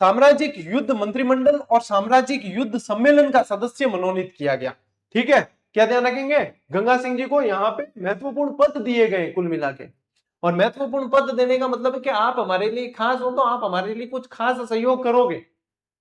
साम्राज्यिक युद्ध मंत्रिमंडल और साम्राज्यिक युद्ध सम्मेलन का सदस्य मनोनीत किया गया। ठीक है, क्या ध्यान रखेंगे, गंगा सिंह जी को यहाँ पे महत्वपूर्ण पद दिए गए कुल मिला के। और महत्वपूर्ण पद देने का मतलब है कि आप हमारे लिए खास हो तो आप हमारे लिए कुछ खास सहयोग करोगे।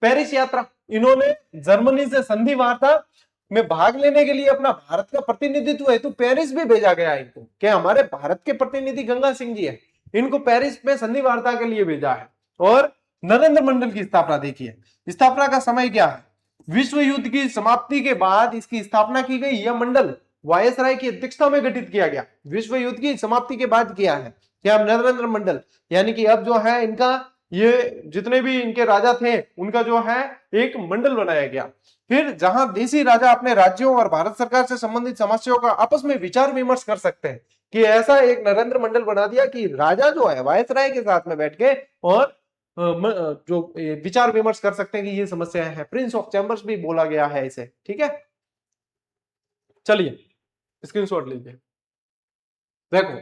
पेरिस यात्रा, इन्होंने जर्मनी से संधि वार्ता में भाग लेने के लिए अपना भारत का प्रतिनिधित्व हेतु पेरिस भी भेजा गया इनको, कि हमारे भारत के प्रतिनिधि गंगा सिंह जी है, इनको पेरिस में संधि वार्ता के लिए भेजा है। और नरेंद्र मंडल की स्थापना देखिए, स्थापना का समय क्या है, विश्व युद्ध की समाप्ति के बाद इसकी स्थापना की गई। यह मंडल वायसराय की अध्यक्षता में गठित किया गया, विश्व युद्ध की समाप्ति के बाद किया है क्या, नरेंद्र मंडल। यानी कि अब जो है इनका, ये जितने भी इनके राजा थे उनका जो है एक मंडल बनाया गया। फिर जहां देसी राजा अपने राज्यों और भारत सरकार से संबंधित समस्याओं का आपस में विचार विमर्श कर सकते हैं, कि ऐसा एक नरेंद्र मंडल बना दिया कि राजा जो है वायसराय के साथ में बैठ के और जो विचार विमर्श कर सकते हैं कि ये समस्याएं हैं। प्रिंस ऑफ चैम्बर्स भी बोला गया है इसे। ठीक है, चलिए स्क्रीनशॉट लीजिए। देखो,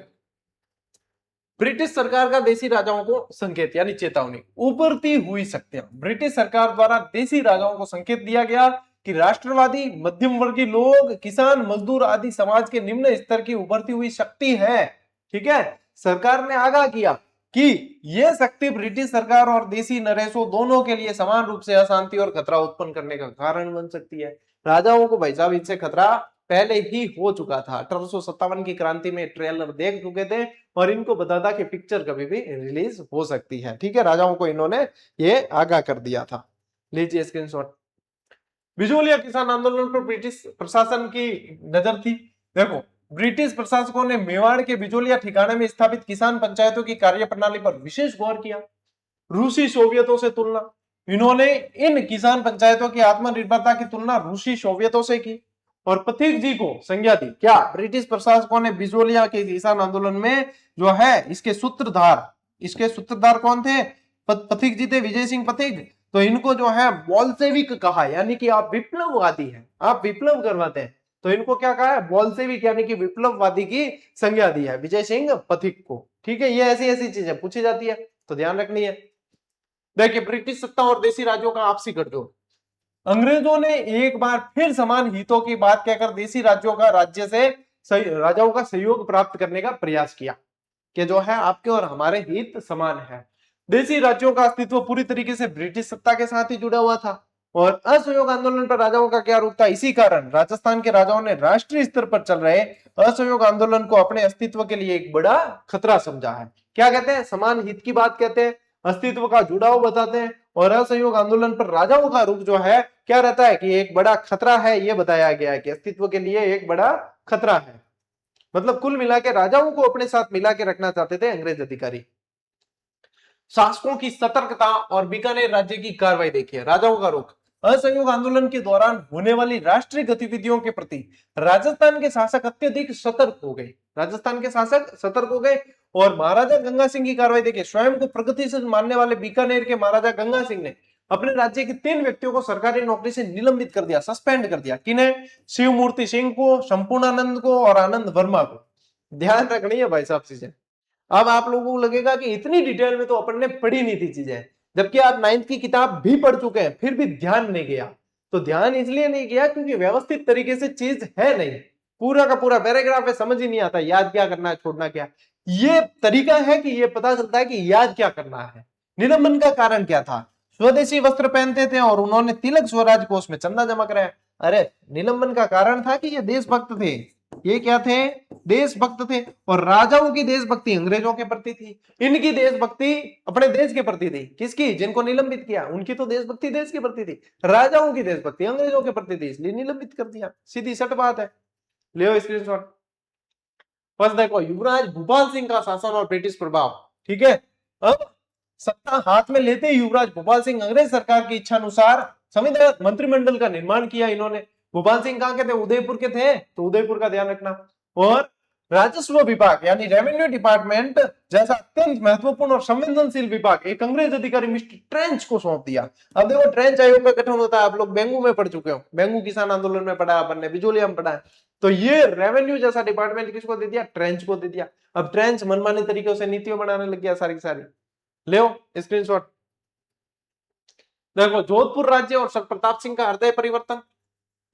ब्रिटिश सरकार का देसी राजाओं को संकेत यानी चेतावनी, उभरती हुई शक्तियां। ब्रिटिश सरकार द्वारा देसी राजाओं को संकेत दिया गया कि राष्ट्रवादी, मध्यम वर्गीय लोग, किसान, मजदूर आदि समाज के निम्न स्तर की उभरती हुई शक्ति है। ठीक है, सरकार ने आगाह किया कि यह शक्ति ब्रिटिश सरकार और देसी नरेशों दोनों के लिए समान रूप से अशांति और खतरा उत्पन्न करने का कारण बन सकती है। राजाओं को भाई साहब इनसे खतरा पहले ही हो चुका था, 1857 की क्रांति में ट्रेलर देख चुके थे और इनको बता था कि पिक्चर कभी भी रिलीज हो सकती है। ठीक है, राजाओं को इन्होंने ये आगाह कर दिया था। लीजिए स्क्रीनशॉट। बिजोलिया किसान आंदोलन पर ब्रिटिश प्रशासन की नजर थी। देखो, ब्रिटिश प्रशासकों ने मेवाड़ के बिजोलिया ठिकाने में स्थापित किसान पंचायतों की कार्यप्रणाली पर विशेष गौर किया। रूसी सोवियतों से तुलना, इन्होंने इन किसान पंचायतों की आत्मनिर्भरता की तुलना रूसी सोवियतों से की और पथिक जी को संज्ञा दी। क्या ब्रिटिश प्रशासकों ने बिजोलिया के किसान आंदोलन में जो है इसके सूत्रधार कौन थे, पथिक जी थे, विजय सिंह पथिक। तो इनको जो है बोल्शेविक कहा, यानी कि आप विप्लववादी हैं, आप विप्लव करवाते हैं, तो इनको क्या कहा है, बोल्शेविक यानी कि विप्लववादी की संज्ञा दी है विजय सिंह पथिक को। ठीक है, ये ऐसी ऐसी चीजें पूछी जाती है तो ध्यान रखनी है। देखिए, ब्रिटिश सत्ता और देसी राज्यों का आपसी गठजोड़, अंग्रेजों ने एक बार फिर समान हितों की बात कहकर देसी राज्यों का राजाओं का सहयोग प्राप्त करने का प्रयास किया, कि जो है आपके और हमारे हित समान है। देसी राज्यों का अस्तित्व पूरी तरीके से ब्रिटिश सत्ता के साथ ही जुड़ा हुआ था। और असहयोग आंदोलन पर राजाओं का क्या रुख था, इसी कारण राजस्थान के राजाओं ने राष्ट्रीय स्तर पर चल रहे असहयोग आंदोलन को अपने अस्तित्व के लिए एक बड़ा खतरा समझा है। क्या कहते हैं, समान हित की बात कहते हैं, अस्तित्व का जुड़ाव बताते हैं, और असहयोग आंदोलन पर राजाओं का रुख जो है क्या रहता है कि एक बड़ा खतरा है, यह बताया गया है कि अस्तित्व के लिए एक बड़ा खतरा है। मतलब कुल मिला के राजाओं को अपने साथ मिला के रखना चाहते थे अंग्रेज अधिकारी। शासकों की सतर्कता और बीकानेर राज्य की कार्रवाई देखिए, राजाओं का रुख। असहयोग आंदोलन के दौरान होने वाली राष्ट्रीय गतिविधियों के प्रति राजस्थान के शासक अत्यधिक सतर्क हो गए, राजस्थान के शासक सतर्क हो गए। और महाराजा गंगा सिंह की कार्रवाई देखिए, स्वयं को प्रगतिशील मानने वाले बीकानेर के महाराजा गंगा सिंह ने अपने राज्य के 3 व्यक्तियों को सरकारी नौकरी से निलंबित कर दिया, सस्पेंड कर दिया। किन्हें, शिवमूर्ति सिंह को, संपूर्णानंद को और आनंद वर्मा को। ध्यान रखनी है भाई साहब चीजें। अब आप लोगों को लगेगा कि इतनी डिटेल में तो अपन ने पढ़ी नहीं थी चीजें, जबकि आप 9th की किताब भी पढ़ चुके हैं, फिर भी ध्यान नहीं गया। तो ध्यान इसलिए नहीं गया क्योंकि व्यवस्थित तरीके से चीज है नहीं, पूरा का पूरा पैराग्राफ है, समझ ही नहीं आता याद क्या करना है, छोड़ना क्या। ये तरीका है कि ये पता चलता है कि याद क्या करना है। निलंबन का कारण क्या था, स्वदेशी वस्त्र पहनते थे और उन्होंने तिलक स्वराज कोष में चंदा जमा कराया। अरे निलंबन का कारण था कि ये देशभक्त थे, ये क्या थे, देशभक्त थे। और राजाओं की देशभक्ति अंग्रेजों के प्रति थी, इनकी देशभक्ति अपने देश के प्रति थी। किसकी, जिनको निलंबित किया उनकी तो देशभक्ति देश के प्रति थी, राजाओं की देशभक्ति अंग्रेजों के प्रति थी, इसलिए निलंबित कर दिया। सीधी सट बात है, ले स्क्रीनशॉट। बस देखो, युवराज भोपाल सिंह का शासन और ब्रिटिश प्रभाव। ठीक है, अब सत्ता हाथ में लेते ही युवराज भोपाल सिंह अंग्रेज सरकार की इच्छा अनुसार संविधान मंत्रिमंडल का निर्माण किया इन्होंने। भोपाल सिंह कहां के थे, उदयपुर के थे, तो उदयपुर का ध्यान रखना। और राजस्व विभाग यानी रेवेन्यू डिपार्टमेंट जैसा अत्यंत महत्वपूर्ण और संवेदनशील विभाग एक अंग्रेज अधिकारी मिस्टर ट्रेंच को सौंप दिया। अब देखो ट्रेंच आयोग का गठन होता है, आप लोग बेंगू में पढ़ चुके हो, बेंगू किसान आंदोलन में पढ़ा अपन ने, बिजोलिया में पढ़ा है। तो ये रेवेन्यू जैसा डिपार्टमेंट किसको दे दिया? ट्रेंच को दे दिया। अब ट्रेंच मनमानी तरीके से नीतियों बनाने लग गया सारी की सारी। ले स्क्रीनशॉट। देखो जोधपुर राज्य और सर प्रताप सिंह का हृदय परिवर्तन,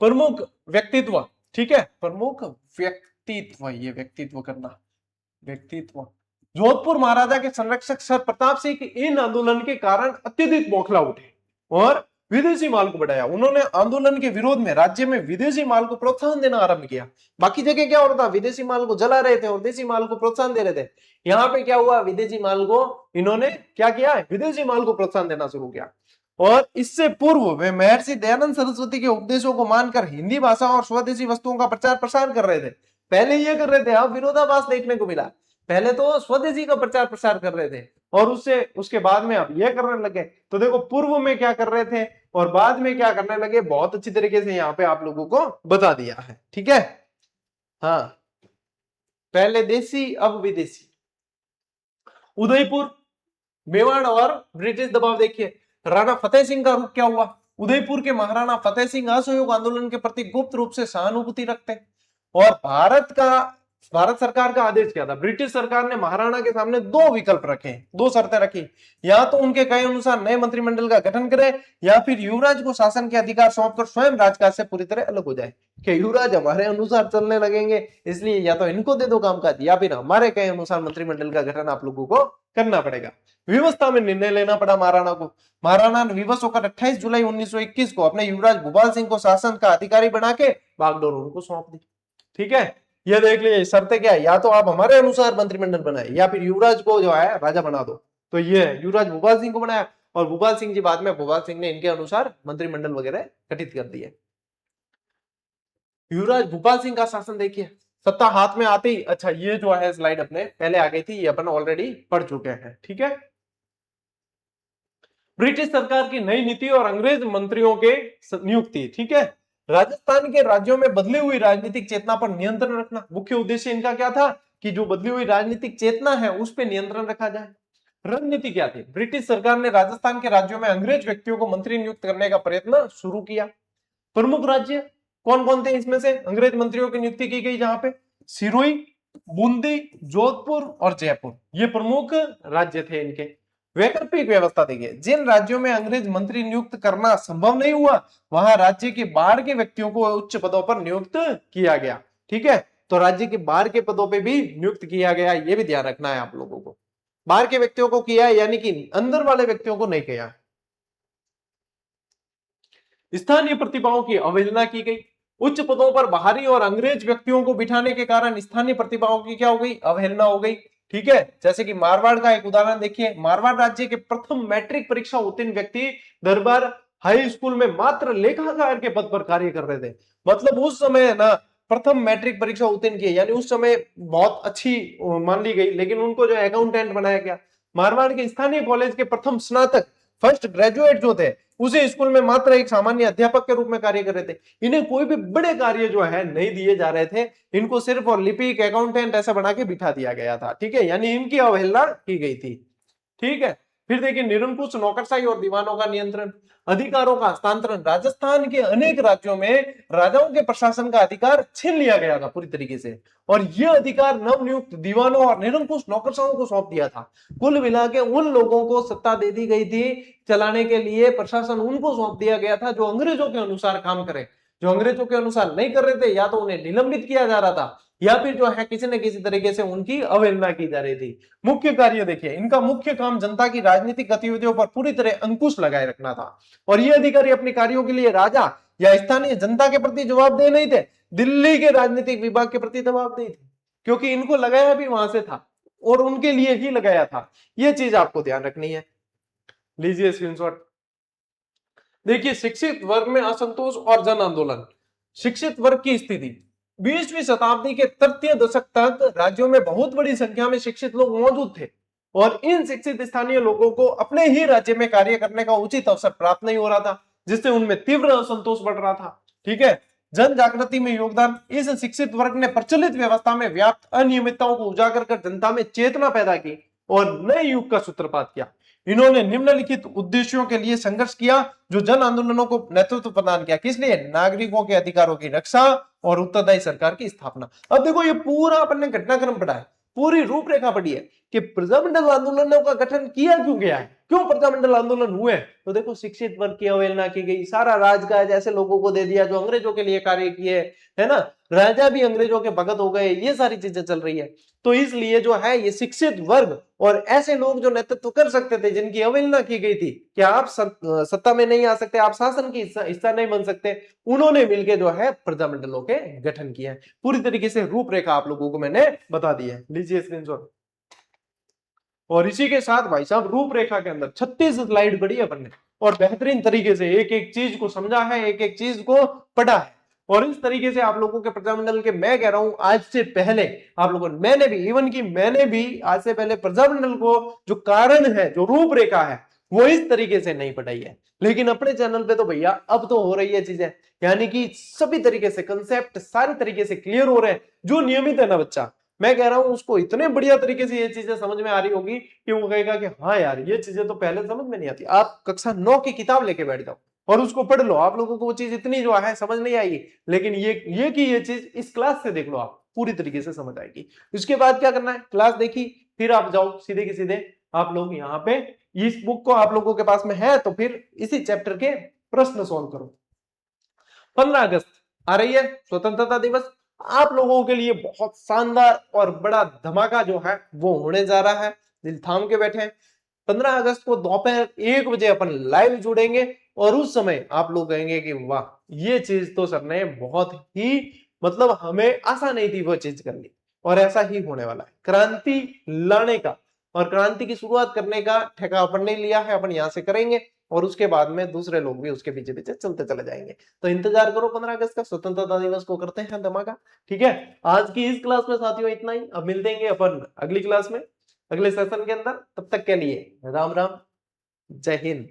प्रमुख व्यक्तित्व, ठीक है, प्रमुख व्यक्तित्व, ये व्यक्तित्व करना, व्यक्तित्व। जोधपुर महाराजा के संरक्षक सर प्रताप सिंह इन आंदोलन के कारण अत्यधिक बौखला उठे और विदेशी माल को बढ़ाया। उन्होंने आंदोलन के विरोध में राज्य में विदेशी माल को प्रोत्साहन देना आरंभ किया। बाकी जगह क्या हो रहा था? विदेशी माल को जला रहे थे और देसी माल को प्रोत्साहन दे रहे थे। यहाँ पे क्या हुआ? विदेशी माल को इन्होंने क्या किया? विदेशी माल को प्रोत्साहन देना शुरू किया। और इससे पूर्व वे महर्षि दयानंद सरस्वती के उपदेशों को मानकर हिंदी भाषा और स्वदेशी वस्तुओं का प्रचार प्रसार कर रहे थे। पहले ये कर रहे थे, अब विरोधाभास देखने को मिला। पहले तो स्वदेशी का प्रचार प्रसार कर रहे थे और उसके बाद में अब ये करने लगे। तो देखो पूर्व में क्या कर रहे थे और बाद में क्या करने लगे, बहुत अच्छी तरीके से यहाँ पे आप लोगों को बता दिया है, ठीक है। हाँ, पहले देसी अब विदेशी। उदयपुर, मेवाड़ और ब्रिटिश दबाव देखिए। राणा फतेह सिंह का रुख क्या हुआ? उदयपुर के महाराणा फतेह सिंह असहयोग आंदोलन के प्रति गुप्त रूप से सहानुभूति रखते और भारत सरकार का आदेश क्या था? ब्रिटिश सरकार ने महाराणा के सामने दो विकल्प रखे, दो शर्तें रखी, या तो उनके कहे अनुसार नए मंत्रिमंडल का गठन करे या फिर युवराज को शासन के अधिकार सौंपकर स्वयं राजकाज से पूरी तरह अलग हो जाए। कि युवराज हमारे अनुसार चलने लगेंगे, इसलिए या तो इनको दे दो कामकाज या फिर हमारे कहे अनुसार मंत्रिमंडल का गठन आप लोगों को करना पड़ेगा। विवस्था में निर्णय लेना पड़ा महाराणा को। महाराणा ने विवश होकर 28 जुलाई 1921 को अपने युवराज भूपाल सिंह को शासन का अधिकारी बना के बागडोर उनको सौंप दी, ठीक है। ये देख लीजिए शर्तें क्या है, या तो आप हमारे अनुसार मंत्रिमंडल बनाए या फिर युवराज को जो है राजा बना दो। तो ये युवराज भूपाल सिंह को बनाया और भूपाल सिंह जी बाद में भूपाल सिंह ने इनके अनुसार मंत्रिमंडल वगैरह गठित कर दिए। युवराज भूपाल सिंह का शासन देखिए, सत्ता हाथ में आती, अच्छा ये जो है स्लाइड अपने पहले आ गई थी, ये अपन ऑलरेडी पढ़ चुके हैं, ठीक है। ब्रिटिश सरकार की नई नीति और अंग्रेज मंत्रियों के नियुक्ति, ठीक है। राजस्थान के राज्यों में बदली हुई राजनीतिक चेतना पर नियंत्रण रखना, मुख्य उद्देश्य इनका क्या था कि जो बदली हुई राजनीतिक चेतना है उस पर नियंत्रण रखा जाए। रणनीति क्या थी? ब्रिटिश सरकार ने राजस्थान के राज्यों में अंग्रेज व्यक्तियों को मंत्री नियुक्त करने का प्रयत्न शुरू किया। प्रमुख राज्य कौन कौन थे इसमें से अंग्रेज मंत्रियों की नियुक्ति की गई? जहां पे सिरोही, बूंदी, जोधपुर और जयपुर, ये प्रमुख राज्य थे इनके। वैकल्पिक व्यवस्था देखिए, जिन राज्यों में अंग्रेज मंत्री नियुक्त करना संभव नहीं हुआ वहां राज्य के बाहर के व्यक्तियों को उच्च पदों पर नियुक्त किया गया, ठीक है। तो राज्य के बाहर के पदों पर भी नियुक्त किया गया, ये भी ध्यान रखना है आप लोगों को। बाहर के व्यक्तियों को किया है यानी कि अंदर वाले व्यक्तियों को नहीं किया। स्थानीय प्रतिभाओं की अवहेलना की गई, उच्च पदों पर बाहरी और अंग्रेज व्यक्तियों को बिठाने के कारण स्थानीय प्रतिभाओं की क्या हो गई? अवहेलना हो गई, ठीक है। जैसे कि मारवाड़ का एक उदाहरण देखिए, मारवाड़ राज्य के प्रथम मैट्रिक परीक्षा उत्तीर्ण व्यक्ति दरबार हाई स्कूल में मात्र लेखाकार के पद पर कार्य कर रहे थे। मतलब उस समय ना प्रथम मैट्रिक परीक्षा उत्तीर्ण की, यानी उस समय बहुत अच्छी मान ली गई, लेकिन उनको जो अकाउंटेंट बनाया गया। मारवाड़ के स्थानीय कॉलेज के प्रथम स्नातक फर्स्ट ग्रेजुएट जो थे उसे स्कूल में मात्र एक सामान्य अध्यापक के रूप में कार्य कर रहे थे। इन्हें कोई भी बड़े कार्य जो है नहीं दिए जा रहे थे, इनको सिर्फ और लिपिक अकाउंटेंट ऐसा बना के बिठा दिया गया था, ठीक है। यानी इनकी अवहेलना की गई थी, ठीक है। फिर देखिए निरंकुश नौकरशाही और दीवानों का नियंत्रण, अधिकारों का हस्तांतरण। राजस्थान के अनेक राज्यों में राजाओं के प्रशासन का अधिकार छीन लिया गया था पूरी तरीके से और यह अधिकार नवनियुक्त दीवानों और निरंकुश नौकरशाहों को सौंप दिया था। कुल मिला के उन लोगों को सत्ता दे दी गई थी चलाने के लिए, प्रशासन उनको सौंप दिया गया था जो अंग्रेजों के अनुसार काम करे। जो अंग्रेजों के अनुसार नहीं कर रहे थे या तो उन्हें निलंबित किया जा रहा था या फिर जो है किसी न किसी तरीके से उनकी अवहेलना की जा रही थी। मुख्य कार्य देखिए, इनका मुख्य काम जनता की राजनीतिक गतिविधियों पर पूरी तरह अंकुश लगाए रखना था और ये अधिकारी अपने कार्यों के लिए राजा या स्थानीय जनता के प्रति जवाबदेह नहीं थे, दिल्ली के राजनीतिक विभाग के प्रति जवाबदेह थे, क्योंकि इनको लगाया भी वहां से था और उनके लिए ही लगाया था। यह चीज आपको ध्यान रखनी है। लीजिए स्क्रीनशॉट। देखिए शिक्षित वर्ग में असंतोष और जन आंदोलन। शिक्षित वर्ग की स्थिति, 20वीं शताब्दी के तृतीय दशक तक राज्यों में बहुत बड़ी संख्या में शिक्षित लोग मौजूद थे और इन शिक्षित स्थानीय लोगों को अपने ही राज्य में कार्य करने का उचित अवसर प्राप्त नहीं हो रहा था, जिससे उनमें तीव्र असंतोष बढ़ रहा था, ठीक है। जन जागृति में योगदान। इस शिक्षित वर्ग ने प्रचलित व्यवस्था में व्याप्त अनियमितताओं को उजागर कर जनता में चेतना पैदा की और नए युग का सूत्रपात किया। इन्होंने निम्नलिखित उद्देश्यों के लिए संघर्ष किया जो जन आंदोलनों को नेतृत्व प्रदान किया। किस लिए? नागरिकों के अधिकारों की रक्षा और उत्तरदायी सरकार की स्थापना। अब देखो ये पूरा अपन ने घटनाक्रम पढ़ा है, पूरी रूपरेखा पढ़ी है कि प्रजामंडल आंदोलनों का गठन किया क्यों गया है, क्यों प्रजामंडल आंदोलन हुए। तो देखो शिक्षित वर्ग की अवहेलना की गई, सारा राजकाज ऐसे लोगों को दे दिया जो अंग्रेजों के लिए कार्य किए, है ना, राजा भी अंग्रेजों के भगत हो गए, ये सारी चीजें चल रही है। तो इसलिए जो है ये शिक्षित वर्ग और ऐसे लोग जो नेतृत्व कर सकते थे, जिनकी अवहेलना की गई थी कि आप सत्ता में नहीं आ सकते, आप शासन की हिस्सा नहीं बन सकते, उन्होंने मिलकर जो है प्रजामंडलों के गठन किया है। पूरी तरीके से रूपरेखा आप लोगों को मैंने बता दी है, लीजिए स्क्रीनशॉट। और इसी के साथ भाई साहब रूपरेखा के अंदर 36 स्लाइड पढ़ी है अपन ने और बेहतरीन तरीके से एक एक चीज को समझा है, एक एक चीज को पढ़ा है। और इस तरीके से आप लोगों के प्रजामंडल के, मैं कह रहा हूं आज से पहले आप लोगों ने, मैंने भी आज से पहले प्रजामंडल को जो कारण है, जो रूपरेखा है, वो इस तरीके से नहीं पढ़ाई है। लेकिन अपने चैनल पे तो भैया अब तो हो रही है चीजें, यानी कि सभी तरीके से कंसेप्ट सारी तरीके से क्लियर हो रहे हैं। जो नियमित है ना बच्चा, मैं कह रहा हूं उसको इतने बढ़िया तरीके से ये चीजें समझ में आ रही होगी कि वो कहेगा कि हाँ यार ये चीजें तो पहले समझ में नहीं आती। आप कक्षा 9 की किताब लेके बैठ जाओ और उसको पढ़ लो, आप लोगों को वो चीज इतनी जो है समझ नहीं आएगी, लेकिन ये चीज इस क्लास से देख लो, आप पूरी तरीके से समझ आएगी। उसके बाद क्या करना है, क्लास देखी फिर आप जाओ सीधे के सीधे आप लोग यहाँ पे इस बुक को आप लोगों के पास में है तो फिर इसी चैप्टर के प्रश्न सॉल्व करो। 15 अगस्त आ रही है, स्वतंत्रता दिवस। आप लोगों के लिए बहुत शानदार और बड़ा धमाका जो है वो होने जा रहा है, दिल थाम के बैठे। 15 अगस्त को दोपहर 1 बजे अपन लाइव जुड़ेंगे और उस समय आप लोग कहेंगे कि वाह ये चीज तो सर ने बहुत ही, मतलब हमें आशा नहीं थी वो चीज करनी, और ऐसा ही होने वाला है। क्रांति लाने का और क्रांति की शुरुआत करने का ठेका अपन ने लिया है, अपन यहां से करेंगे और उसके बाद में दूसरे लोग भी उसके पीछे पीछे चलते चले जाएंगे। तो इंतजार करो 15 अगस्त का, स्वतंत्रता दिवस को करते हैं धमाका। ठीक है, आज की इस क्लास में साथियों इतना ही। अब मिलते हैं अपन अगली क्लास में, अगले सेशन के अंदर। तब तक के लिए राम राम, जय हिंद।